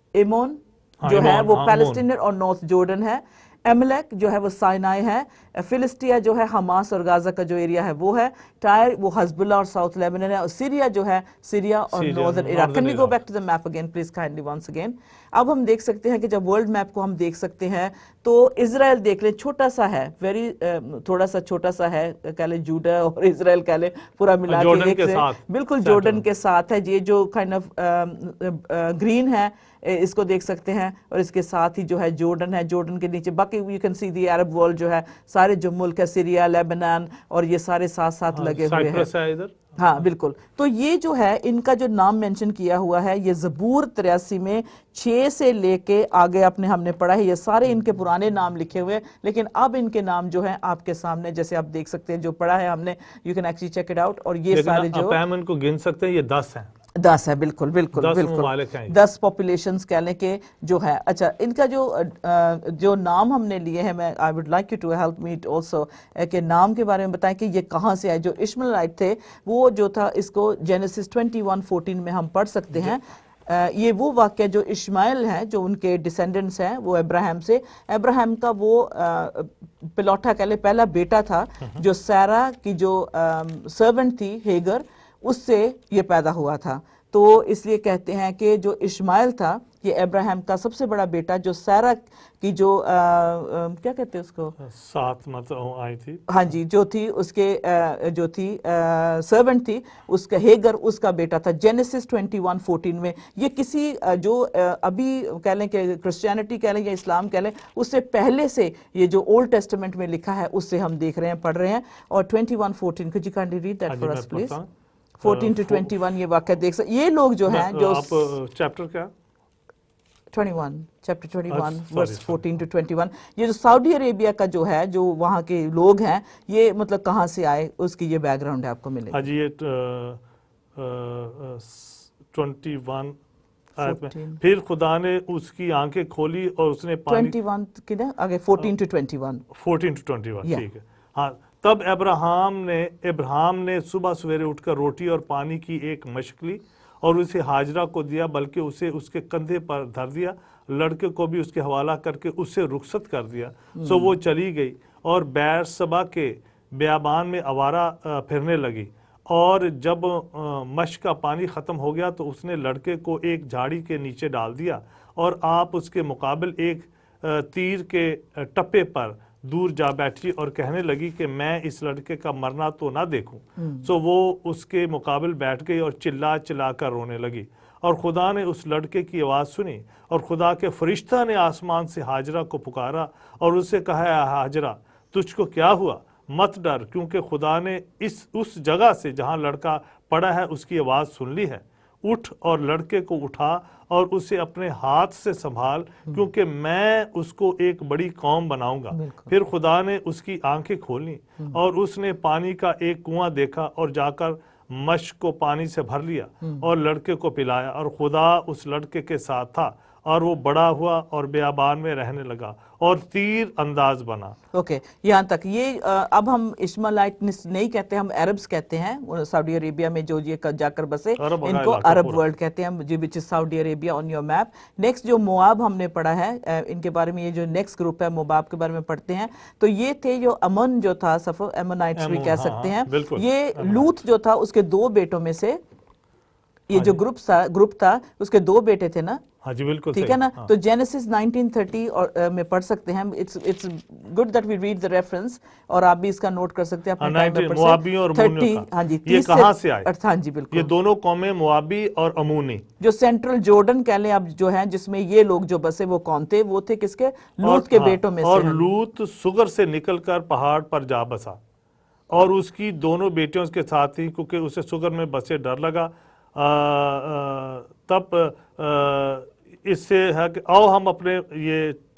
ایمون جو ہے وہ پیلسٹینین اور نارتھ جورڈن ہے. ایملیک جو ہے وہ سائنائی ہے. فلسطیہ جو ہے حماس اور غازہ کا جو ایریا ہے وہ ہے. ٹائر وہ حزب اللہ اور ساؤتھ لیبنن ہے. اور سیریا جو ہے سیریا اور نارتھرن عراق. Can we go back to the map again please kindly once again. اب ہم دیکھ سکتے ہیں کہ جب ورلڈ میپ کو ہم دیکھ سکتے ہیں تو اسرائیل دیکھ لیں چھوٹا سا ہے، ویری تھوڑا سا چھوٹا سا ہے، کہہ لیں جوڈا اور اسرائیل کہہ لیں پورا ملا کے ایک سے بالکل جورڈن کے ساتھ ہے. یہ جو کائنڈ آف گرین ہے اس کو دیکھ سکتے ہیں، اور اس کے ساتھ ہی جو ہے جورڈن ہے. جورڈن کے نیچے باقی you can see the Arab world جو ہے سارے جو ملک ہے سیریا، لیبنان اور یہ سارے ساتھ ساتھ لگے ہوئے ہیں. ہاں بالکل. تو یہ جو ہے ان کا جو نام مینشن کیا ہوا ہے یہ زبور 83 میں 6 سے لے کے آگے ہم نے پڑھا ہے، یہ سارے ان کے پرانے نام لکھے ہوئے، لیکن اب ان کے نام جو ہیں آپ کے سامنے جیسے آپ دیکھ سکتے ہیں جو پڑھا ہے ہم نے، you can actually check it out. اور یہ سارے جو ہم ان کو گن سکتے ہیں، یہ 10 ہیں. 10 ہے بالکل بالکل بالکل 10 پاپولیشنز کہہ لیں کہ جو ہے. اچھا ان کا جو نام ہم نے لیے ہیں، میں I would like you to help me also کہ نام کے بارے میں بتائیں کہ یہ کہاں سے آئے. جو اشملائٹ تھے وہ جو تھا اس کو جینیسس 21:14 میں ہم پڑھ سکتے ہیں. یہ وہ واقعہ جو اشمائل ہیں جو ان کے ڈیسینڈنٹس ہیں وہ ابراہیم سے، ابراہیم کا وہ پلوٹا کہہ لیں پہلا بیٹا تھا جو سیرا کی جو سرونٹ تھی ہیگر، اس سے یہ پیدا ہوا تھا. تو اس لیے کہتے ہیں کہ جو اشمائل تھا یہ ابراہیم کا سب سے بڑا بیٹا، جو سیرا کی جو کیا کہتے ہیں اس کو 7 مطلب آئی تھی، ہاں جی جو تھی اس کے جو تھی سرونٹ تھی اس کا ہیگر اس کا بیٹا تھا. جینیسس 21:14 میں یہ کسی جو ابھی کہہ لیں کہ کرسچینٹی کہہ لیں یا اسلام کہہ لیں اس سے پہلے سے یہ جو اولڈ ٹیسٹمنٹ میں لکھا ہے اس سے ہم دیکھ رہے ہیں پڑھ رہے ہیں. اور 21:14 could you kindly read that for us please 14 to 21 یہ واقعہ دیکھ سکتے. یہ لوگ جو ہیں جو آپ چیپٹر کیا 21 چیپٹر 21 ورس 14 to 21 یہ جو سعودی عربیہ کا جو ہے جو وہاں کے لوگ ہیں یہ مطلب کہاں سے آئے اس کی یہ بیک گراؤنڈ ہے آپ کو ملے گا. جی یہ 21 آیت میں پھر خدا نے اس کی آنکھیں کھولی اور اس نے پانی 21 کدھر آگے 14 to 21 ٹھیک ہے. ہاں تب ابراہم نے صبح سویرے اٹھ کر روٹی اور پانی کی ایک مشک لی اور اسے ہاجرہ کو دیا، بلکہ اسے اس کے کندھے پر دھر دیا، لڑکے کو بھی اس کے حوالہ کر کے اس سے رخصت کر دیا. سو وہ چلی گئی اور بیر سبا کے بیابان میں آوارہ پھرنے لگی. اور جب مشک کا پانی ختم ہو گیا تو اس نے لڑکے کو ایک جھاڑی کے نیچے ڈال دیا اور آپ اس کے مقابل ایک تیر کے ٹپے پر دور جا بیٹھی اور کہنے لگی کہ میں اس لڑکے کا مرنا تو نہ دیکھوں. سو وہ اس کے مقابل بیٹھ گئی اور چلا چلا کر رونے لگی. اور خدا نے اس لڑکے کی آواز سنی اور خدا کے فرشتہ نے آسمان سے ہاجرہ کو پکارا اور اس سے کہا اے ہاجرہ تجھ کو کیا ہوا؟ مت ڈر، کیونکہ خدا نے اس جگہ سے جہاں لڑکا پڑا ہے اس کی آواز سن لی ہے. اٹھ اور لڑکے کو اٹھا اور اسے اپنے ہاتھ سے سنبھال، کیونکہ میں اس کو ایک بڑی قوم بناؤں گا. پھر خدا نے اس کی آنکھیں کھولیں اور اس نے پانی کا ایک کنواں دیکھا اور جا کر مشک کو پانی سے بھر لیا اور لڑکے کو پلایا. اور خدا اس لڑکے کے ساتھ تھا اور وہ بڑا ہوا اور بیابان میں رہنے لگا اور تیر انداز بنا. اوکے یہاں تک. یہ اب ہم اشملائٹ نہیں کہتے، ہم عربز کہتے ہیں. سعودی عربیہ میں جو یہ جا کر بسے ان کو عرب ورلڈ کہتے ہیں، جو وچ از سعودی عربیہ آن یور میپ. نیکسٹ جو مواب ہم نے پڑھا ہے ان کے بارے میں، یہ جو نیکسٹ گروپ ہے مواب کے بارے میں پڑھتے ہیں. تو یہ تھے جو امن جو تھا ایمونائٹس بھی کہہ سکتے ہیں. یہ لوط جو تھا اس کے 2 بیٹوں میں سے، یہ جو گروپ تھا اس کے 2 بیٹے تھے نا. ہاں جی بالکل ٹھیک ہے نا. تو جینیسس 19:30 میں پڑھ سکتے ہیں. It's good that we read the reference, اور آپ بھی اس کا نوٹ کر سکتے ہیں اپنے ٹائم پیپر سے. موابی اور امونی کا. ہاں جی یہ کہاں سے آئے؟ ہاں جی بالکل یہ دونوں قومیں موابی اور امونی جو سینٹرل جورڈن کہہ لیں اب جو ہیں جس میں یہ لوگ جو بسے وہ کون تھے؟ وہ تھے کس کے؟ لوط کے بیٹوں میں سے. اور لوط سگر سے نکل کر پہاڑ پر جا بسا اور اس کی دونوں بیٹیوں کے ساتھ تھی، کیونکہ اسے سگر میں بسے ڈر لگا. تب اس سے ہے کہ آؤ ہم اپنے یہ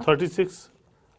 36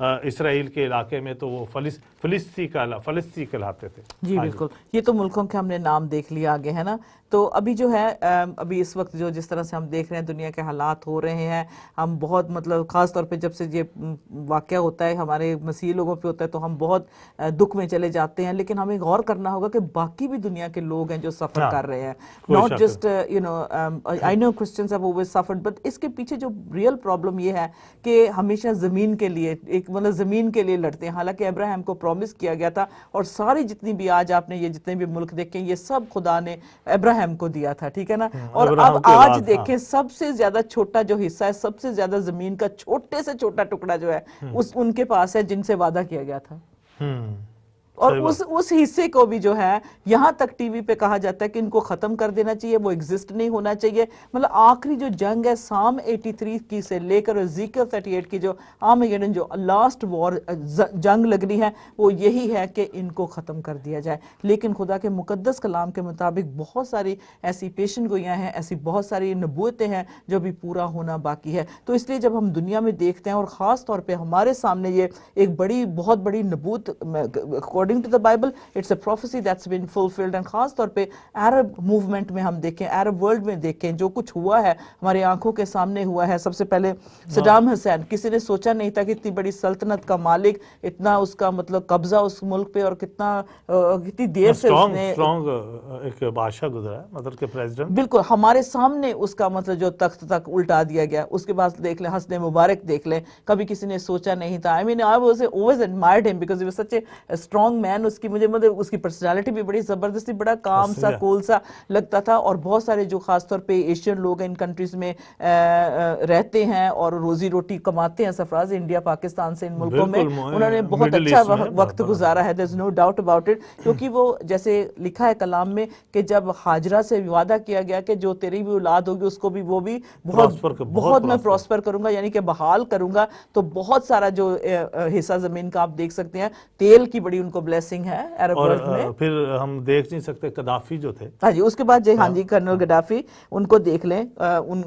اسرائیل کے علاقے میں تو وہ فلسطی کہلاتے تھے. جی بالکل. یہ تو ملکوں کے ہم نے نام دیکھ لیا آگے ہے نا. تو ابھی جو ہے ابھی اس وقت جو جس طرح سے ہم دیکھ رہے ہیں دنیا کے حالات ہو رہے ہیں, ہم بہت مطلب خاص طور پہ جب سے یہ واقعہ ہوتا ہے ہمارے مسیحی لوگوں پہ ہوتا ہے تو ہم بہت دکھ میں چلے جاتے ہیں, لیکن ہمیں غور کرنا ہوگا کہ باقی بھی دنیا کے لوگ ہیں جو سفر کر رہے ہیں. Not just I know Christians have always suffered, but اس کے پیچھے جو ریئل پرابلم یہ ہے کہ ہمیشہ زمین کے لیے ایک مطلب زمین کے لیے لڑتے ہیں. حالانکہ ابراہیم کو پرومس کیا گیا تھا, اور ساری جتنی بھی آج آپ نے یہ جتنے بھی ملک دیکھیں یہ سب خدا نے ابراہیم کو دیا تھا, ٹھیک ہے نا. اور اب آج دیکھیں سب سے زیادہ چھوٹا جو حصہ ہے, سب سے زیادہ زمین کا چھوٹے سے چھوٹا ٹکڑا جو ہے ان کے پاس ہے جن سے وعدہ کیا گیا تھا. اور اس حصے کو بھی جو ہے یہاں تک ٹی وی پہ کہا جاتا ہے کہ ان کو ختم کر دینا چاہیے, وہ ایگزسٹ نہیں ہونا چاہیے. مطلب آخری جو جنگ ہے سام 83 کی سے لے کر زیکل 38 کی جو آرمیگیڈن جو لاسٹ وار جنگ لگنی ہے وہ یہی ہے کہ ان کو ختم کر دیا جائے. لیکن خدا کے مقدس کلام کے مطابق بہت ساری ایسی پیشن گوئیاں ہیں, ایسی بہت ساری نبوتیں ہیں جو بھی پورا ہونا باقی ہے. تو اس لیے جب ہم دنیا میں دیکھتے ہیں اور خاص طور پہ ہمارے سامنے یہ ایک بہت بڑی نبوت according to the Bible, it's a prophecy that's been fulfilled, and خاص طور پہ عرب موومنٹ میں ہم دیکھیں, عرب ورلڈ میں دیکھیں جو کچھ ہوا ہے ہماری آنکھوں کے سامنے ہوا ہے. سب سے پہلے صدام حسین, کسی نے سوچا نہیں تھا کہ اتنی بڑی سلطنت کا مالک, اتنا اس کا مطلب قبضہ اس ملک پہ, اور کتنی دیر سے اس نے ایک بادشاہ گزرا ہے, مطلب کہ پریزیڈنٹ. بالکل ہمارے سامنے اس کا مطلب جو تخت تک الٹا دیا گیا. اس کے بعد دیکھ لیں حسن مبارک دیکھ لیں, کبھی کسی نے سوچا نہیں تھا. I mean I was always admired him because he was such a strong man. اس کی مجھے مطلب اس کی پرسنالٹی بھی بڑی زبردستی, بڑا کام سا کول سا لگتا تھا. اور بہت سارے جو خاص طور پہ ایشین لوگ ان کنٹریز میں رہتے ہیں اور روزی روٹی کماتے ہیں, سفراز انڈیا پاکستان سے ان ملکوں میں, انہوں نے بہت اچھا وقت گزارا ہے. there's no doubt about it. کیونکہ وہ جیسے لکھا ہے کلام میں کہ جب ہاجرہ سے وعدہ کیا گیا کہ جو تیری بھی اولاد ہوگی اس کو بھی وہ بھی بہت میں پراسپر کروں گا, یعنی کہ بحال کروں گا. تو بہت سارا جو حصہ زمین کا آپ دیکھ سکتے ہیں, تیل کی بڑی ان کو بلیسنگ ہے عرب ورلڈ میں. پھر ہم دیکھ نہیں سکتے قذافی جو تھے, ہاں جی, اس کے بعد ہاں جی کرنل گڈافی, ان کو دیکھ لیں,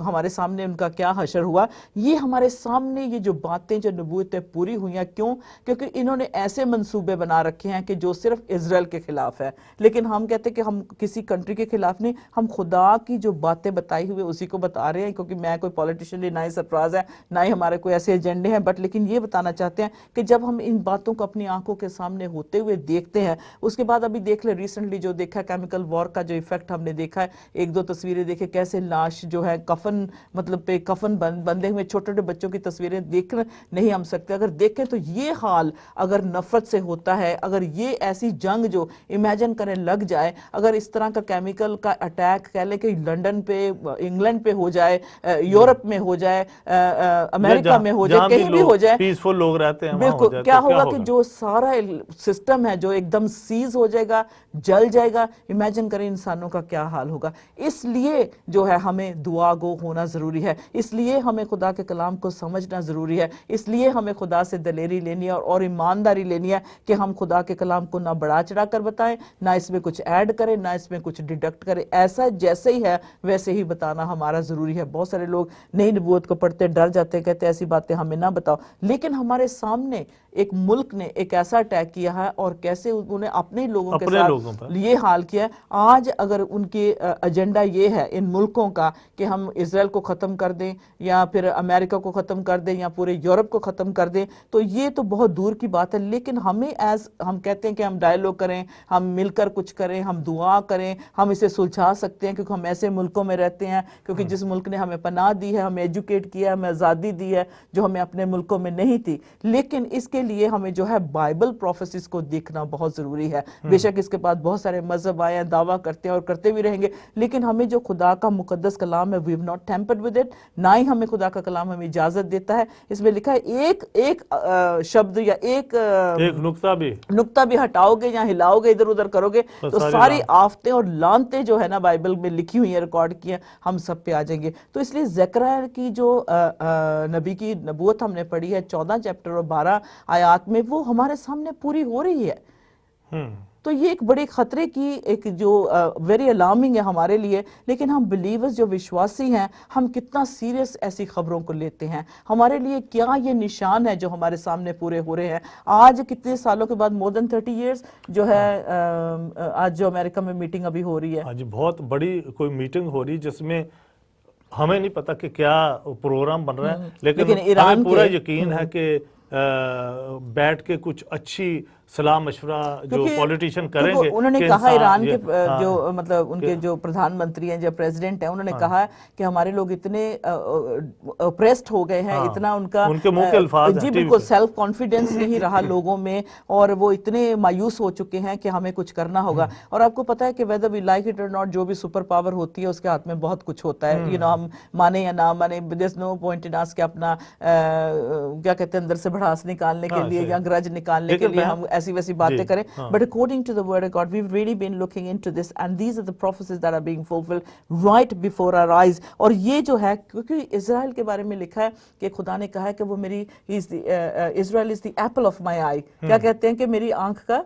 ہمارے سامنے ان کا کیا حشر ہوا. یہ ہمارے سامنے یہ جو باتیں جو نبوتیں پوری ہوئی ہیں, کیوں؟ کیونکہ انہوں نے ایسے منصوبے بنا رکھے ہیں کہ جو صرف اسرائیل کے خلاف ہے. لیکن ہم کہتے ہیں کہ ہم کسی کنٹری کے خلاف نہیں, ہم خدا کی جو باتیں بتائی ہوئے اسی کو بتا رہے ہیں. کیونکہ میں کوئی پولیٹیشین نہیں, نہ ہی سرفراز ہے, نہ ہی ہمارے کوئی ایسے ایجنڈے ہیں, بٹ لیکن یہ بتانا چاہتے ہیں کہ جب ہم ان باتوں کو اپنی آنکھوں کے سامنے ہوتے ہوئے دیکھتے ہیں. اس کے بعد ابھی دیکھ لیں ریسنٹلی جو دیکھا کیمیکل وار کا جو ایفیکٹ ہم نے دیکھا ہے, ایک دو تصویریں دیکھیں کیسے لاش جو ہے کفن مطلب پہ کفن بندے ہوئے چھوٹے چھوٹے بچوں کی تصویریں دیکھ نہیں ہم سکتے. اگر دیکھیں تو یہ حال اگر نفرت سے ہوتا ہے, اگر یہ ایسی جنگ جو امیجن کریں لگ جائے, اگر اس طرح کا کیمیکل کا اٹیک کہہ لیں کہ لنڈن پہ, انگلینڈ پہ ہو جائے, یورپ میں ہو جائے, امریکہ میں ہو جائے, کہیں بھی ہو جائے, پیسفل لوگ رہتے ہیں, بالکل کیا ہوگا کہ جو سارا سسٹم ہے جو ایک دم سیز ہو جائے گا, جل جائے گا. امیجن کریں انسانوں کا کیا حال ہوگا. اس لیے جو ہے ہمیں دعا گو ہونا ضروری ہے, اس لیے ہمیں خدا کے کلام کو سمجھنا ضروری ہے, اس لیے ہمیں خدا سے دلیری لینی ہے اور ایمانداری لینی ہے کہ ہم خدا کے کلام کو نہ بڑھا چڑھا کر بتائیں, نہ اس میں کچھ ایڈ کریں, نہ اس میں کچھ ڈیڈکٹ کریں. ایسا جیسے ہی ہے ویسے ہی بتانا ہمارا ضروری ہے. بہت سارے لوگ نئی نبوت کو پڑھتے ڈر جاتے ہیں, کہتے ہیں ایسی باتیں ہمیں نہ بتاؤ. لیکن ہمارے سامنے ایک ملک نے ایک ایسا اٹیک کیا ہے اور کیسے انہوں نے اپنے لوگوں کے ساتھ یہ حال کیا ہے. آج اگر ان کی ایجنڈا یہ ہے ان ملکوں کا کہ ہم اسرائیل کو ختم کر دیں یا پھر امریکہ کو ختم کر دیں یا پورے یورپ کو ختم کر دیں, تو یہ تو بہت دور کی بات ہے. لیکن ہمیں ہم کہتے ہیں کہ ہم ڈائیلاگ کریں, ہم مل کر کچھ کریں, ہم دعا کریں, ہم اسے سلجھا سکتے ہیں کیونکہ ہم ایسے ملکوں میں رہتے ہیں, کیونکہ جس ملک نے ہمیں پناہ دی ہے, ہمیں ایجوکیٹ کیا ہے, ہمیں آزادی دی ہے جو ہمیں اپنے ملکوں میں نہیں تھی. لیکن اس کے لیے ہمیں جو ہے بائبل پروفیسیز کو دیکھنا بہت ضروری ہے. بے شک اس کے بعد بہت سارے مذہب آئے ہیں, دعویٰ کرتے ہیں اور کرتے بھی رہیں گے, لیکن ہمیں جو خدا کا مقدس کلام ہے we have not tampered with it, نہ ہی ہمیں خدا کا کلام ہمیں اجازت دیتا ہے. اس میں لکھا ہے ایک شبد یا ایک نقطہ بھی ہٹاؤ گے یا ہلاؤ گے, ادھر ادھر کرو گے تو ساری آفتیں اور لعنتیں جو ہے نا بائبل میں لکھی ہوئی ہیں, ریکارڈ کی ہیں, ہم سب پہ آ جائیں گے. تو اس لیے زکریا کی جو نبی کی نبوت ہم نے پڑھی ہے 14 چیپٹر اور 12 آیات میں, وہ ہمارے سامنے پوری ہو رہی ہے. تو یہ ایک بڑے خطرے کی ایک جو ویری الارمنگ ہے ہمارے لیے. لیکن ہم بلیورز جو وشواسی ہیں ہم کتنا سیریس ایسی خبروں کو لیتے ہیں. ہمارے لیے کیا یہ نشان ہے جو ہمارے سامنے پورے ہو رہے ہیں آج کتنے سالوں کے بعد, more than 30 years جو ہے آج جو امریکہ میں میٹنگ ابھی ہو رہی ہے. آج بہت بڑی کوئی میٹنگ ہو رہی جس میں ہمیں نہیں پتا کہ کیا پروگرام بن رہا ہے, لیکن ہمیں پورا یقین ہے کہ بیٹھ کے کچھ اچھی صلاح مشورہ جو پولیٹیشن کریں گے. انہوں نے کہا ایران کے جو مطلب ان کے جو پردھان منتری ہیں جو پریزیڈنٹ ہیں انہوں نے کہا کہ ہمارے لوگ اتنے اپریسڈ ہو گئے ہیں, اتنا ان کا جی بالکل سیلف کانفیڈنس نہیں رہا لوگوں میں, اور وہ اتنے مایوس ہو چکے ہیں کہ ہمیں کچھ کرنا ہوگا. اور آپ کو پتا ہے کہ whether we like it or not جو بھی سپر پاور ہوتی ہے اس کے ہاتھ میں بہت کچھ ہوتا ہے. ہم مانے یا نہ مانے, there's no point in us کہ اپنا کیا کہتے ہیں اندر سے بڑھاس نکالنے کے لیے یا گرج نکالنے کے لیے ہم ایسی ویسی باتیں کریں. But according to the word of God, we've really been looking into this and these are the prophecies that are being fulfilled right before our eyes. اور یہ جو ہے کیونکہ اسرائیل کے بارے میں لکھا ہے کہ خدا نے کہا ہے کہ وہ میری Israel is the apple of my eye. کیا کہتے ہیں کہ میری آنکھ کا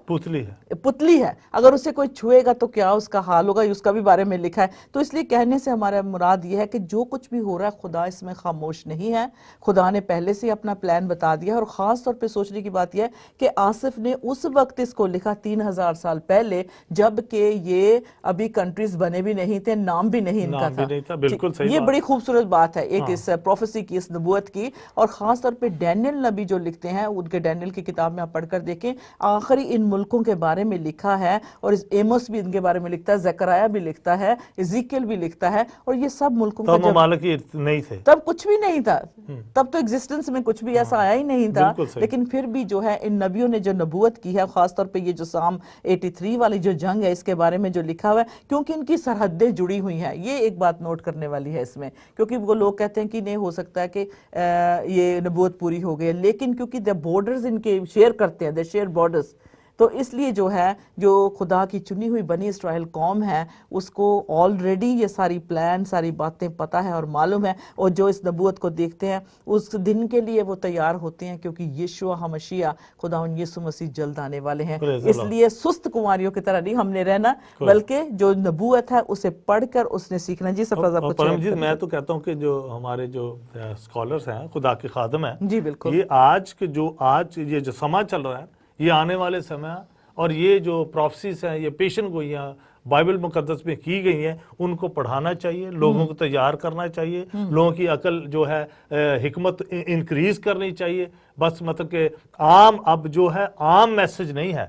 پتلی ہے, اگر اسے کوئی چھوئے گا تو کیا اس کا حال ہوگا, اس کا بھی بارے میں لکھا ہے. تو اس لیے کہنے سے ہمارا مراد یہ ہے کہ جو کچھ بھی ہو رہا ہے خدا اس میں خاموش نہیں ہے. خدا نے پہلے سے اپنا پلان بتا دیا, اور خاص طور پہ سوچنے کی بات یہ ہے کہ آصف نے اس وقت اس کو لکھا 3000 سال پہلے جب کہ یہ ابھی کنٹریز بنے بھی نہیں تھے, نام بھی نہیں ان کا تھا. بالکل صحیح, یہ بڑی خوبصورت بات ہے ایک اس پروفیسی کی, اس نبوت کی. اور خاص طور پہ ڈینیل نبی جو لکھتے ہیں ان کے ڈینیل کی کتاب میں آپ پڑھ کر دیکھیں, آخری ان ملکوں کے بارے میں لکھا ہے, اور ایموس بھی ان کے بارے میں لکھتا ہے, زکریا بھی لکھتا ہے, ازیکیل بھی لکھتا ہے. اور یہ سب ملکوں کا ممالک نہیں تھے, تب کچھ بھی نہیں تھا, تب تو ایگزسٹنس میں کچھ بھی ایسا آیا ہی نہیں تھا. لیکن پھر بھی جو ہے ان نبیوں نے جو نبوت کی ہے, خاص طور پہ یہ جو سام 83 والی جو جنگ ہے اس کے بارے میں جو لکھا ہوا ہے, کیونکہ ان کی سرحدیں جڑی ہوئی ہیں. یہ ایک بات نوٹ کرنے والی ہے اس میں, کیونکہ وہ لوگ کہتے ہیں کہ نہیں ہو سکتا ہے کہ یہ نبوت پوری ہو گئی, لیکن کیونکہ the borders ان کے شیئر کرتے ہیں, they share borders, تو اس لیے جو ہے جو خدا کی چنی ہوئی بنی اسرائیل قوم ہے اس کو آلریڈی یہ ساری پلان ساری باتیں پتہ ہے اور معلوم ہے, اور جو اس نبوت کو دیکھتے ہیں اس دن کے لیے وہ تیار ہوتے ہیں, کیونکہ یشوع ہمشیہ خداوند یسوع مسیح جلد آنے والے ہیں. اس لیے سست کنواریوں کی طرح نہیں ہم نے رہنا, بلکہ جو نبوت ہے اسے پڑھ کر اس نے سیکھنا. جی سفر آپ پرمجیت, میں تو کہتا ہوں کہ جو ہمارے جو اسکالرز ہیں, خدا کے خادم ہیں, جی بالکل, یہ آج یہ جو سماں چل رہا ہے, یہ آنے والے سمے اور یہ جو پروفیسیز ہیں, یہ پیشن گوئیاں بائبل مقدس میں کی گئی ہیں, ان کو پڑھانا چاہیے, لوگوں کو تیار کرنا چاہیے, لوگوں کی عقل جو ہے حکمت انکریز کرنی چاہیے. بس مطلب کہ اب جو ہے عام میسج نہیں ہے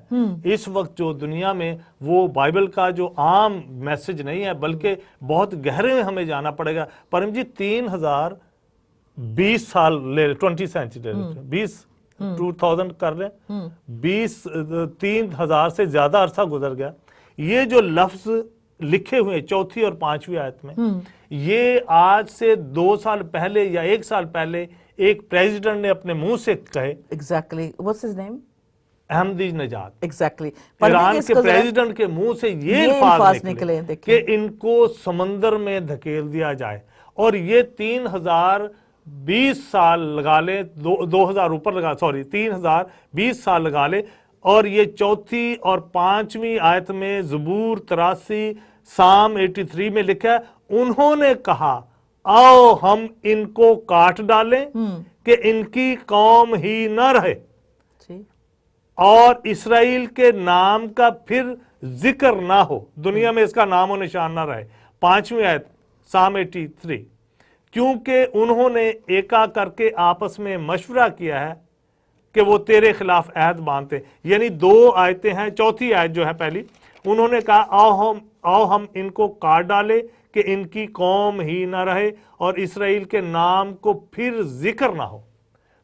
اس وقت جو دنیا میں, وہ بائبل کا جو عام میسج نہیں ہے, بلکہ بہت گہرے میں ہمیں جانا پڑے گا. پرم جی 3020 سال لے 20 سینچری 2000 کر لیں, 3000 سے زیادہ عرصہ گزر گیا. یہ جو لفظ لکھے ہوئے 4 اور 5 آیت میں, یہ آج سے 2 سال پہلے یا 1 سال پہلے ایک پریزیڈنٹ نے اپنے منہ سے کہے. Exactly, what's his name? احمدی نژاد. ایگزیکٹلی, ایران کے پریزیڈنٹ کے منہ سے یہ الفاظ نکلے کہ ان کو سمندر میں دھکیل دیا جائے. اور یہ 3020 سال لگا لیں, 2000 اوپر لگا, 3020 سال لگا لیں. اور یہ 4 اور 5 آیت میں, زبور 83, سام 83 میں لکھا ہے, انہوں نے کہا آؤ ہم ان کو کاٹ ڈالیں کہ ان کی قوم ہی نہ رہے, اور اسرائیل کے نام کا پھر ذکر نہ ہو, دنیا میں اس کا نام و نشان نہ رہے. 5 آیت سام 83, کیونکہ انہوں نے ایکا کر کے آپس میں مشورہ کیا ہے کہ وہ تیرے خلاف عہد باندھتے. یعنی 2 آیتیں ہیں, 4 آیت جو ہے پہلی, انہوں نے کہا آؤ ہم ان کو کاٹ ڈالے کہ ان کی قوم ہی نہ رہے اور اسرائیل کے نام کو پھر ذکر نہ ہو.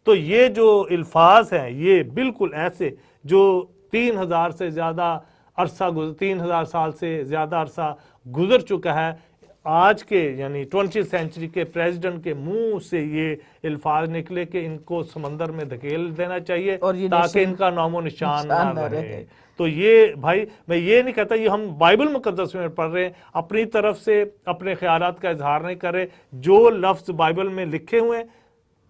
تو یہ جو الفاظ ہیں یہ بالکل ایسے جو 3000 سے زیادہ عرصہ 3000 سال سے زیادہ عرصہ گزر چکا ہے, آج کے یعنی 20 سینچری کے پریزیڈنٹ کے منہ سے یہ الفاظ نکلے کہ ان کو سمندر میں دھکیل دینا چاہیے تاکہ ان کا نام و نشان نہ رہے. تو یہ بھائی میں یہ نہیں کہتا, یہ ہم بائبل مقدس میں پڑھ رہے ہیں, اپنی طرف سے اپنے خیالات کا اظہار نہیں کر رہے, جو لفظ بائبل میں لکھے ہوئے ہیں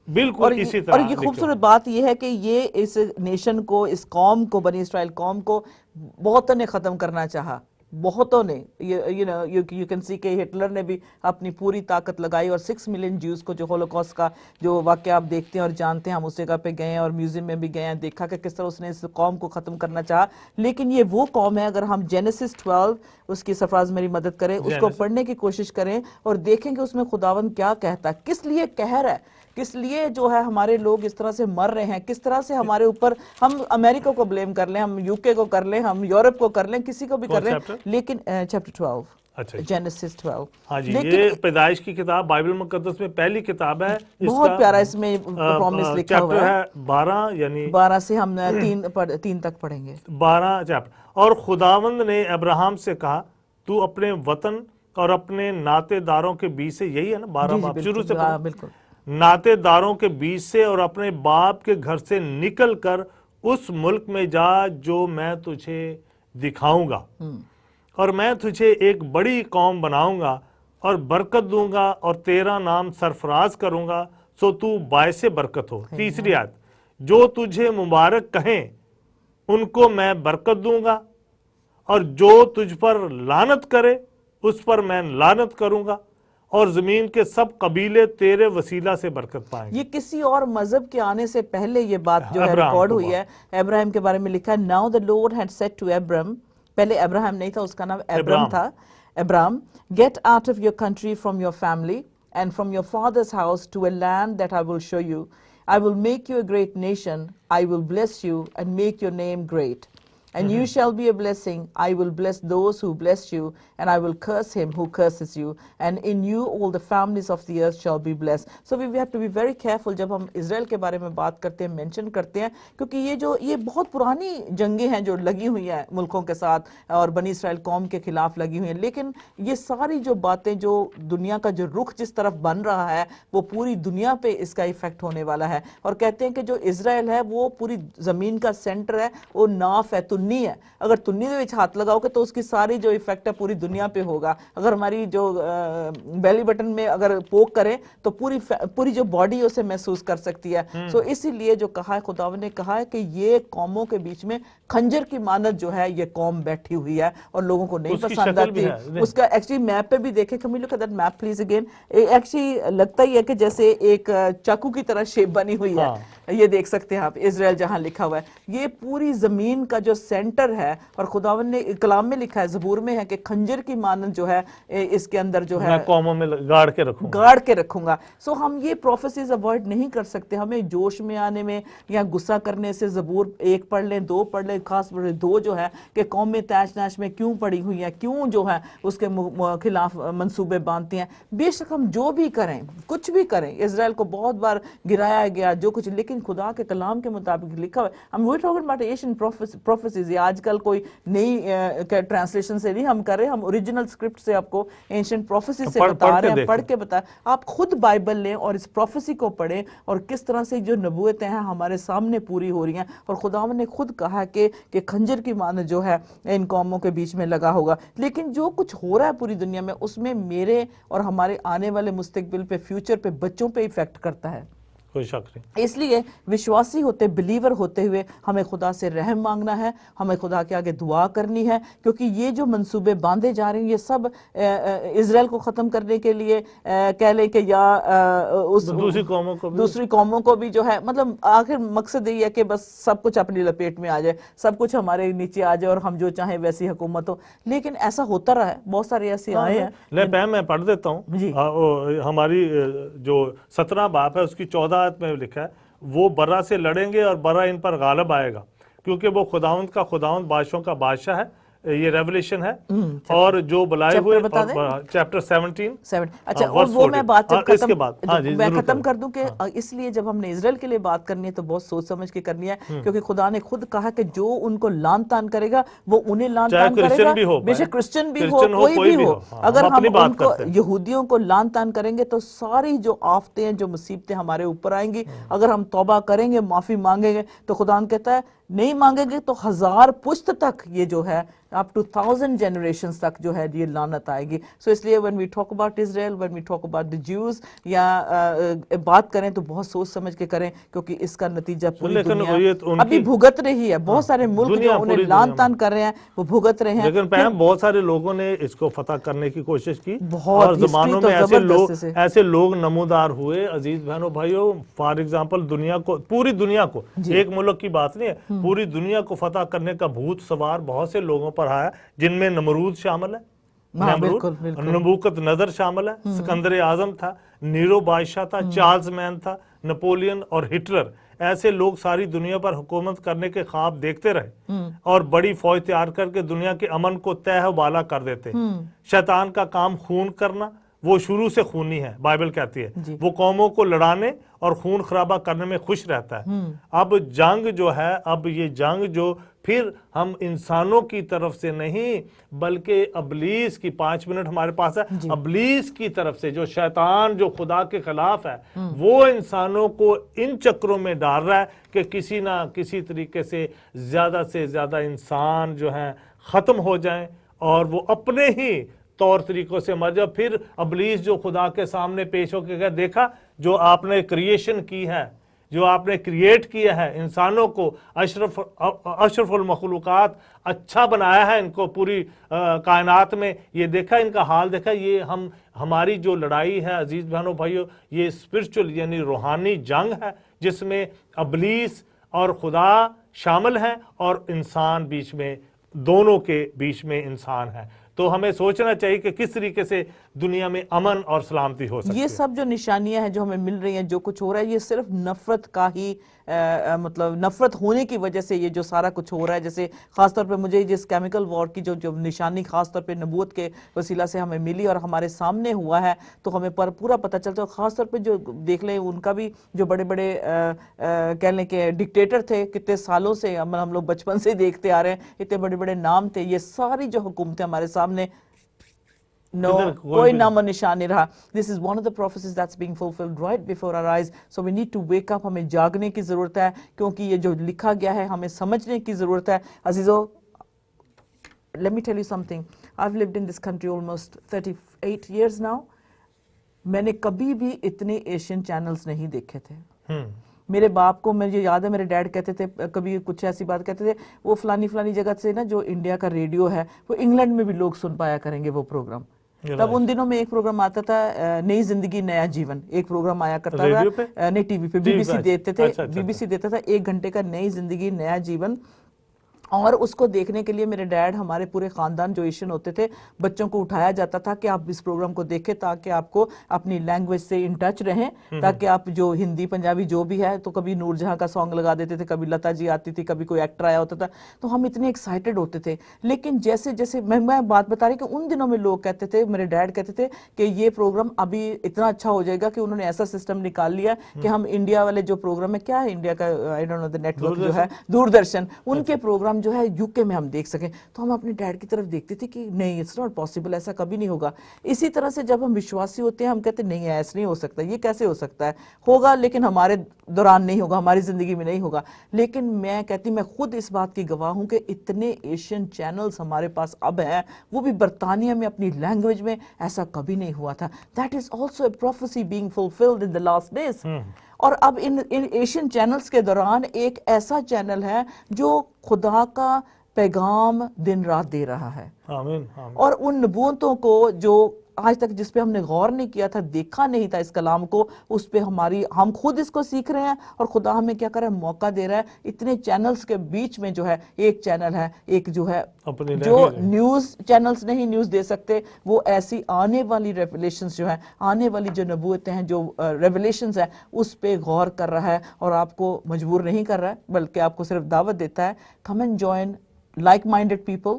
بالکل اسی طرح. اور یہ خوبصورت بات یہ ہے کہ یہ اس نیشن کو, اس قوم کو, بنی اسرائیل قوم کو بہتوں نے ختم کرنا چاہا, بہتوں نے, you can see کہ ہٹلر نے بھی اپنی پوری طاقت لگائی اور 6 ملین جیوز کو, جو ہولوکاسٹ کا جو واقعہ آپ دیکھتے ہیں اور جانتے ہیں, ہم اس جگہ پہ گئے ہیں اور میوزیم میں بھی گئے ہیں, دیکھا کہ کس طرح اس نے اس قوم کو ختم کرنا چاہا. لیکن یہ وہ قوم ہے, اگر ہم جینیسس 12 اس کی سرفراز میری مدد کریں, اس کو پڑھنے کی کوشش کریں اور دیکھیں کہ اس میں خداوند کیا کہتا ہے, کس لیے قہر ہے, کس لیے جو ہے ہمارے لوگ اس طرح سے مر رہے ہیں, کس طرح سے ہمارے اوپر, ہم امریکہ کو بلیم کر لیں, ہم یو کے کو کر لیں, ہم یورپ کو کر لیں, کسی کو بھی کر لیں, لیکن چیپٹر 12, جینیسس 12. ہاں جی, یہ پیدائش کی کتاب بائبل مقدس میں پہلی کتاب ہے, بہت پیارا اس میں پرومس لکھا ہوا ہے. 12 یعنی 12 سے ہم 3 تک پڑھیں گے, 12 چیپٹر. اور خداوند نے ابراہم سے کہا, تو اپنے وطن اور اپنے ناطے داروں کے بیچ سے, یہی ہے نا 12 باب شروع سے, بالکل, ناطے داروں کے بیچ سے اور اپنے باپ کے گھر سے نکل کر اس ملک میں جا جو میں تجھے دکھاؤں گا, اور میں تجھے ایک بڑی قوم بناؤں گا اور برکت دوں گا اور تیرا نام سرفراز کروں گا, سو تو باعث برکت ہو. تیسری آیت, جو تجھے مبارک کہیں ان کو میں برکت دوں گا, اور جو تجھ پر لعنت کرے اس پر میں لعنت کروں گا, اور زمین کے سب قبیلے تیرے وسیلہ سے برکت پائیں گے. یہ کسی اور مذہب کے آنے سے پہلے یہ بات جو ہے ریکارڈ ہوئی ہے. ابراہیم کے بارے میں لکھا ہے, Now the Lord had said to Abram, پہلے ابراہیم نہیں تھا, اس کا نام ابرام تھا, Abram, get out of your country, from your family and from your father's house to a land that I will show you. I will make you a great nation. I will bless you and make your name great. And you shall be a blessing. I will bless those who bless you, and I will curse him who curses you. And in you all the families of the earth shall be blessed. So we have to be very careful جب ہم اسرائیل کے بارے میں بات کرتے ہیں, مینشن کرتے ہیں, کیونکہ یہ بہت پرانی جنگیں ہیں جو لگی ہوئی ہیں ملکوں کے ساتھ اور بنی اسرائیل قوم کے خلاف لگی ہوئی ہیں. لیکن یہ ساری جو باتیں, جو دنیا کا جو رخ جس طرف بن رہا ہے, وہ پوری دنیا پہ اس کا ایفیکٹ ہونے والا ہے. اور کہتے ہیں کہ جو اسرائیل ہے وہ پوری زمین کا سینٹر ہے, وہ ناف ہے, تنی ہے. اگر تنی دے وچ ہاتھ لگاؤ گے تو اس کی ساری جو ایفیکٹ ہے پوری دنیا پہ ہوگا. اگر ہماری جو بیلی بٹن میں اگر پوک کریں تو پوری جو باڈی اسے محسوس کر سکتی ہے. سو اسی لیے جو کہا ہے خداوند نے کہا ہے کہ یہ قوموں کے بیچ میں خنجر کی مانت جو ہے یہ قوم بیٹھی ہوئی ہے اور لوگوں کو نہیں پسند آتی. اس کا ایکچولی میپ پہ بھی دیکھیں, کمی لوگ that map please again, actually لگتا ہی ہے کہ جیسے ایک چاقو کی طرح شیپ بنی ہوئی ہے. یہ دیکھ سکتے ہیں آپ, اسرائیل جہاں لکھا ہوا ہے, یہ پوری زمین کا جو سینٹر ہے. اور خداوند نے کلام میں لکھا ہے, زبور میں ہے کہ خنجر کی مانند جو ہے اس کے اندر جو ہے میں قوموں میں گاڑ کے رکھوں گا. سو ہم یہ پروفیسیز اوائڈ نہیں کر سکتے. ہمیں جوش میں آنے میں یا غصہ کرنے سے زبور 1 پڑھ لیں, 2 پڑھ لیں, خاص طور سے 2 جو ہے کہ قومیں تیش ناش میں کیوں پڑی ہوئی ہیں, کیوں جو ہے اس کے خلاف منصوبے باندھتی ہیں. بے شک ہم جو بھی کریں, کچھ بھی کریں, اسرائیل کو بہت بار گرایا گیا جو کچھ, لیکن خدا کے کلام کے مطابق لکھا ہوا ہے. ہم we talking about Asian prophecies, یہ آج کل کوئی نئی ٹرانسلیشن سے نہیں ہم کر رہے, ہم اوریجنل اسکرپٹ سے آپ کو اینشنٹ پروفیسی سے بتا رہے ہیں, پڑھ کے بتائیں. آپ خود بائبل لیں اور اس پروفیسی کو پڑھیں اور کس طرح سے جو نبوتیں ہیں ہمارے سامنے پوری ہو رہی ہیں. اور خداوند نے خود کہا کہ خنجر کی مانند جو ہے ان قوموں کے بیچ میں لگا ہوگا. لیکن جو کچھ ہو رہا ہے پوری دنیا میں, اس میں میرے اور ہمارے آنے والے مستقبل پہ, فیوچر پہ, بچوں پہ ایفیکٹ کرتا ہے. کوئی شک نہیں. اس لیے وشواسی ہوتے, بلیور ہوتے ہوئے ہمیں خدا سے رحم مانگنا ہے, ہمیں خدا کے آگے دعا کرنی ہے, کیونکہ یہ جو منصوبے باندھے جا رہے ہیں یہ سب اسرائیل کو ختم کرنے کے لیے کہہ لیں کہ یا اس دوسری قوموں کو بھی جو ہے, مطلب آخر مقصد یہی ہے کہ بس سب کچھ اپنی لپیٹ میں آ جائے, سب کچھ ہمارے نیچے آ جائے اور ہم جو چاہیں ویسی حکومت ہو. لیکن ایسا ہوتا رہا ہے, بہت سارے ایسے آئے ہیں. میں پڑھ دیتا ہوں. ہماری جو 17 باب ہے اس کی 14 میں لکھا ہے, وہ برا سے لڑیں گے اور برا ان پر غالب آئے گا, کیونکہ وہ خداوند کا خداوند, بادشاہوں کا بادشاہ ہے. یہ ریولیشن ہے. اور جو بلائے ہوئے چیپٹر 17. اچھا, اور وہ میں بات میں ختم کر دوں کہ اس لیے جب ہم نے اسرائیل کے لیے بات کرنی ہے تو بہت سوچ سمجھ کے کرنی ہے, کیونکہ خدا نے خود کہا کہ جو ان کو لعن طعن کرے گا وہ انہیں لعن طعن کرے گا, بے شک کرسچن بھی ہو, کوئی بھی ہو. اگر ہم ان کو یہودیوں کو لعن طعن کریں گے تو ساری جو آفتیں, جو مصیبتیں ہمارے اوپر آئیں گی. اگر ہم توبہ کریں گے, معافی مانگیں گے, تو خدا کہتا ہے نہیں مانگیں گے تو 1000 پشت تک یہ جو ہے up to 1000 generations تک جو ہے یہ لعنت آئے گی. سو اس لیے when we talk about Israel, when we talk about the Jews, یا بات کریں تو بہت سوچ سمجھ کے کریں, کیونکہ اس کا نتیجہ پوری دنیا ابھی بھگت رہی ہے. بہت سارے ملک جو انہیں لعن تان کر رہے ہیں وہ بھگت رہے ہیں. لیکن پہم بہت سارے لوگوں نے اس کو فتح کرنے کی کوشش کی, بہت اور زمانوں میں ایسے لوگ نمودار ہوئے. عزیز بہنوں بھائیوں, فار ایگزامپل دنیا کو, پوری دنیا کو, ایک ملک کی بات نہیں ہے, پوری دنیا کو فتح کرنے کا بھوت سوار بہت سے لوگوں پر آیا, جن میں نمرود شامل ہے, نبوکت نظر شامل ہے, سکندر اعظم تھا, نیرو بادشاہ تھا, چارلز مین تھا, نپولین اور ہٹلر. ایسے لوگ ساری دنیا پر حکومت کرنے کے خواب دیکھتے رہے اور بڑی فوج تیار کر کے دنیا کے امن کو تہ و بالا کر دیتے. شیطان کا کام خون کرنا, وہ شروع سے خونی ہے, بائبل کہتی ہے. وہ قوموں کو لڑانے اور خون خرابہ کرنے میں خوش رہتا ہے. اب جنگ جو ہے, اب یہ جنگ جو پھر ہم انسانوں کی طرف سے نہیں بلکہ ابلیس کی, 5 منٹ ہمارے پاس ہے, ابلیس کی طرف سے, جو شیطان جو خدا کے خلاف ہے, وہ انسانوں کو ان چکروں میں ڈال رہا ہے کہ کسی نہ کسی طریقے سے زیادہ انسان جو ہیں ختم ہو جائیں اور وہ اپنے ہی طور طریقوں سے مر جائے. پھر ابلیس جو خدا کے سامنے پیش ہو کے کہا, دیکھا جو آپ نے کریشن کی ہے, جو آپ نے کریٹ کیا ہے, انسانوں کو اشرف المخلوقات اچھا بنایا ہے, ان کو پوری کائنات میں, یہ دیکھا ان کا حال دیکھا. یہ ہماری جو لڑائی ہے عزیز بہنوں بھائیوں, یہ اسپرچل یعنی روحانی جنگ ہے, جس میں ابلیس اور خدا شامل ہیں اور انسان بیچ میں, دونوں کے بیچ میں انسان ہے. تو ہمیں سوچنا چاہیے کہ کس طریقے سے دنیا میں امن اور سلامتی ہو سکتی ہے. یہ سب جو نشانیاں ہیں جو ہمیں مل رہی ہیں, جو کچھ ہو رہا ہے, یہ صرف نفرت کا ہی مطلب نفرت ہونے کی وجہ سے یہ جو سارا کچھ ہو رہا ہے. جیسے خاص طور پہ مجھے جس کیمیکل وار کی جو نشانی خاص طور پہ نبوت کے وسیلہ سے ہمیں ملی اور ہمارے سامنے ہوا ہے, تو ہمیں پورا پتہ چلتا ہے. خاص طور پہ جو دیکھ لیں ان کا بھی جو بڑے بڑے کہہ لیں کہ ڈکٹیٹر تھے, کتنے سالوں سے ہم لوگ بچپن سے دیکھتے آ رہے ہیں, اتنے بڑے بڑے نام تھے, یہ ساری جو حکومتیں ہمارے سامنے کوئی نام و نشان نہیں رہا. This is one of the prophecies that's being fulfilled right before our eyes. So we need to wake up. ہمیں جاگنے کی ضرورت ہے, کیونکہ یہ جو لکھا گیا ہے ہمیں سمجھنے کی ضرورت ہے. عزیزو, let me tell you something. I've lived in this country almost 38 years now. میں نے کبھی بھی اتنے ایشین چینلز نہیں دیکھے تھے. میرے باپ کو مجھے یاد ہے, میرے ڈیڈ کہتے تھے, کبھی کچھ ایسی بات کہتے تھے, وہ فلانی جگہ سے نا جو انڈیا کا ریڈیو ہے, وہ انگلینڈ میں بھی لوگ سن پایا کریں گے وہ پروگرام. تب ان دنوں میں ایک پروگرام آتا تھا, نئی زندگی نیا جیون, ایک پروگرام آیا کرتا تھا, نہیں ٹی وی پہ, بی بی سی دیتے تھے, بی بی سی دیتا تھا 1 گھنٹے کا, نئی زندگی نیا جیون. اور اس کو دیکھنے کے لیے میرے ڈیڈ, ہمارے پورے خاندان جو ایشین ہوتے تھے, بچوں کو اٹھایا جاتا تھا کہ آپ اس پروگرام کو دیکھیں تاکہ آپ کو اپنی لینگویج سے ان ٹچ رہیں, تاکہ آپ جو ہندی پنجابی جو بھی ہے, تو کبھی نور جہاں کا سانگ لگا دیتے تھے, کبھی لتا جی آتی تھی, کبھی کوئی ایکٹر آیا ہوتا تھا, تو ہم اتنے ایکسائٹڈ ہوتے تھے. لیکن جیسے جیسے میں بات بتا رہی کہ ان دنوں میں لوگ کہتے تھے, میرے ڈیڈ کہتے تھے کہ یہ پروگرام ابھی اتنا اچھا ہو جائے گا کہ انہوں نے ایسا سسٹم نکال لیا کہ ہم انڈیا والے جو پروگرام ہے, کیا ہے انڈیا کا I don't know the network جو ہے دوردرشن, ان کے پروگرام جو ہے یو کے میں ہم دیکھ سکیں. تو ہم اپنے ڈیڈ کی طرف دیکھتے تھے کہ نہیں, اٹس ناٹ پاسبل, ایسا کبھی نہیں ہوگا. اسی طرح سے جب ہم وشواسی ہوتے ہیں, ہم کہتے ہیں نہیں ایسا نہیں ہو سکتا, یہ کیسے ہو سکتا ہے, ہوگا لیکن ہمارے دوران نہیں ہوگا, ہماری زندگی میں نہیں ہوگا. لیکن میں کہتی, میں خود اس بات کی گواہ ہوں کہ اتنے ایشین چینلز ہمارے پاس اب ہیں, وہ بھی برطانیہ میں اپنی لینگویج میں, ایسا کبھی نہیں ہوا تھا. That is also a prophecy being fulfilled in the last days. اور اب ان ایشین چینلز کے دوران ایک ایسا چینل ہے جو خدا کا پیغام دن رات دے رہا ہے. آمین. اور ان نبوتوں کو جو آج تک جس پہ ہم نے غور نہیں کیا تھا, دیکھا نہیں تھا اس کلام کو, اس پہ ہم خود اس کو سیکھ رہے ہیں, اور خدا ہمیں کیا کر رہا ہے, موقع دے رہا ہے. اتنے چینلز کے بیچ میں جو ہے ایک چینل ہے, ایک جو ہے جو نیوز چینلز نہیں نیوز دے سکتے, وہ ایسی آنے والی ریویلیشنز جو ہیں, آنے والی جو نبوتیں ہیں, جو ریویلیشنز ہیں, اس پہ غور کر رہا ہے, اور آپ کو مجبور نہیں کر رہا ہے, بلکہ آپ کو صرف دعوت دیتا ہے, come and join like minded people,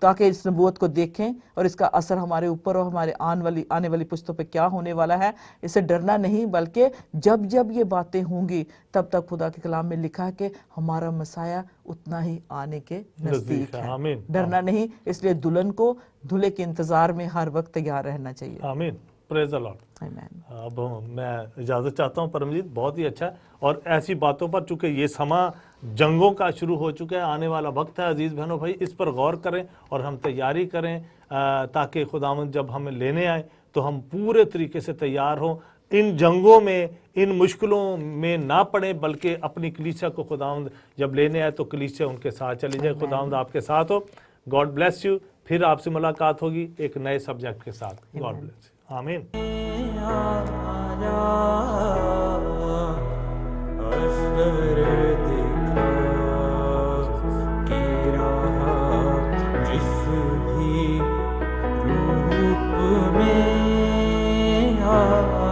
تاکہ اس نبوت کو دیکھیں اور اس کا اثر ہمارے اوپر اور ہمارے آنے والی پشتوں پہ کیا ہونے والا ہے. اسے ڈرنا نہیں, بلکہ جب یہ باتیں ہوں گی, تب تک خدا کے کلام میں لکھا ہے کہ ہمارا مسیح اتنا ہی آنے کے نزدیک ہے. ڈرنا نہیں, اس لیے دلہن کو دلہے کے انتظار میں ہر وقت تیار رہنا چاہیے. آمین. پریز دی لارڈ. آمین. اب میں اجازت چاہتا ہوں پرمجیت, بہت ہی اچھا ہے. اور ایسی باتوں پر چونکہ یہ سما جنگوں کا شروع ہو چکا ہے, آنے والا وقت ہے عزیز بہنوں بھائی, اس پر غور کریں اور ہم تیاری کریں تاکہ خداوند جب ہمیں لینے آئے تو ہم پورے طریقے سے تیار ہوں, ان جنگوں میں ان مشکلوں میں نہ پڑیں, بلکہ اپنی کلیسیا کو خداوند جب لینے آئے تو کلیسیا ان کے ساتھ چلی جائے. خداوند آپ کے ساتھ ہو. God bless you. پھر آپ سے ملاقات ہوگی ایک نئے سبجیکٹ کے ساتھ. God bless you. آمین. اثر دکھا کے رہا جس بھی روپ میں آ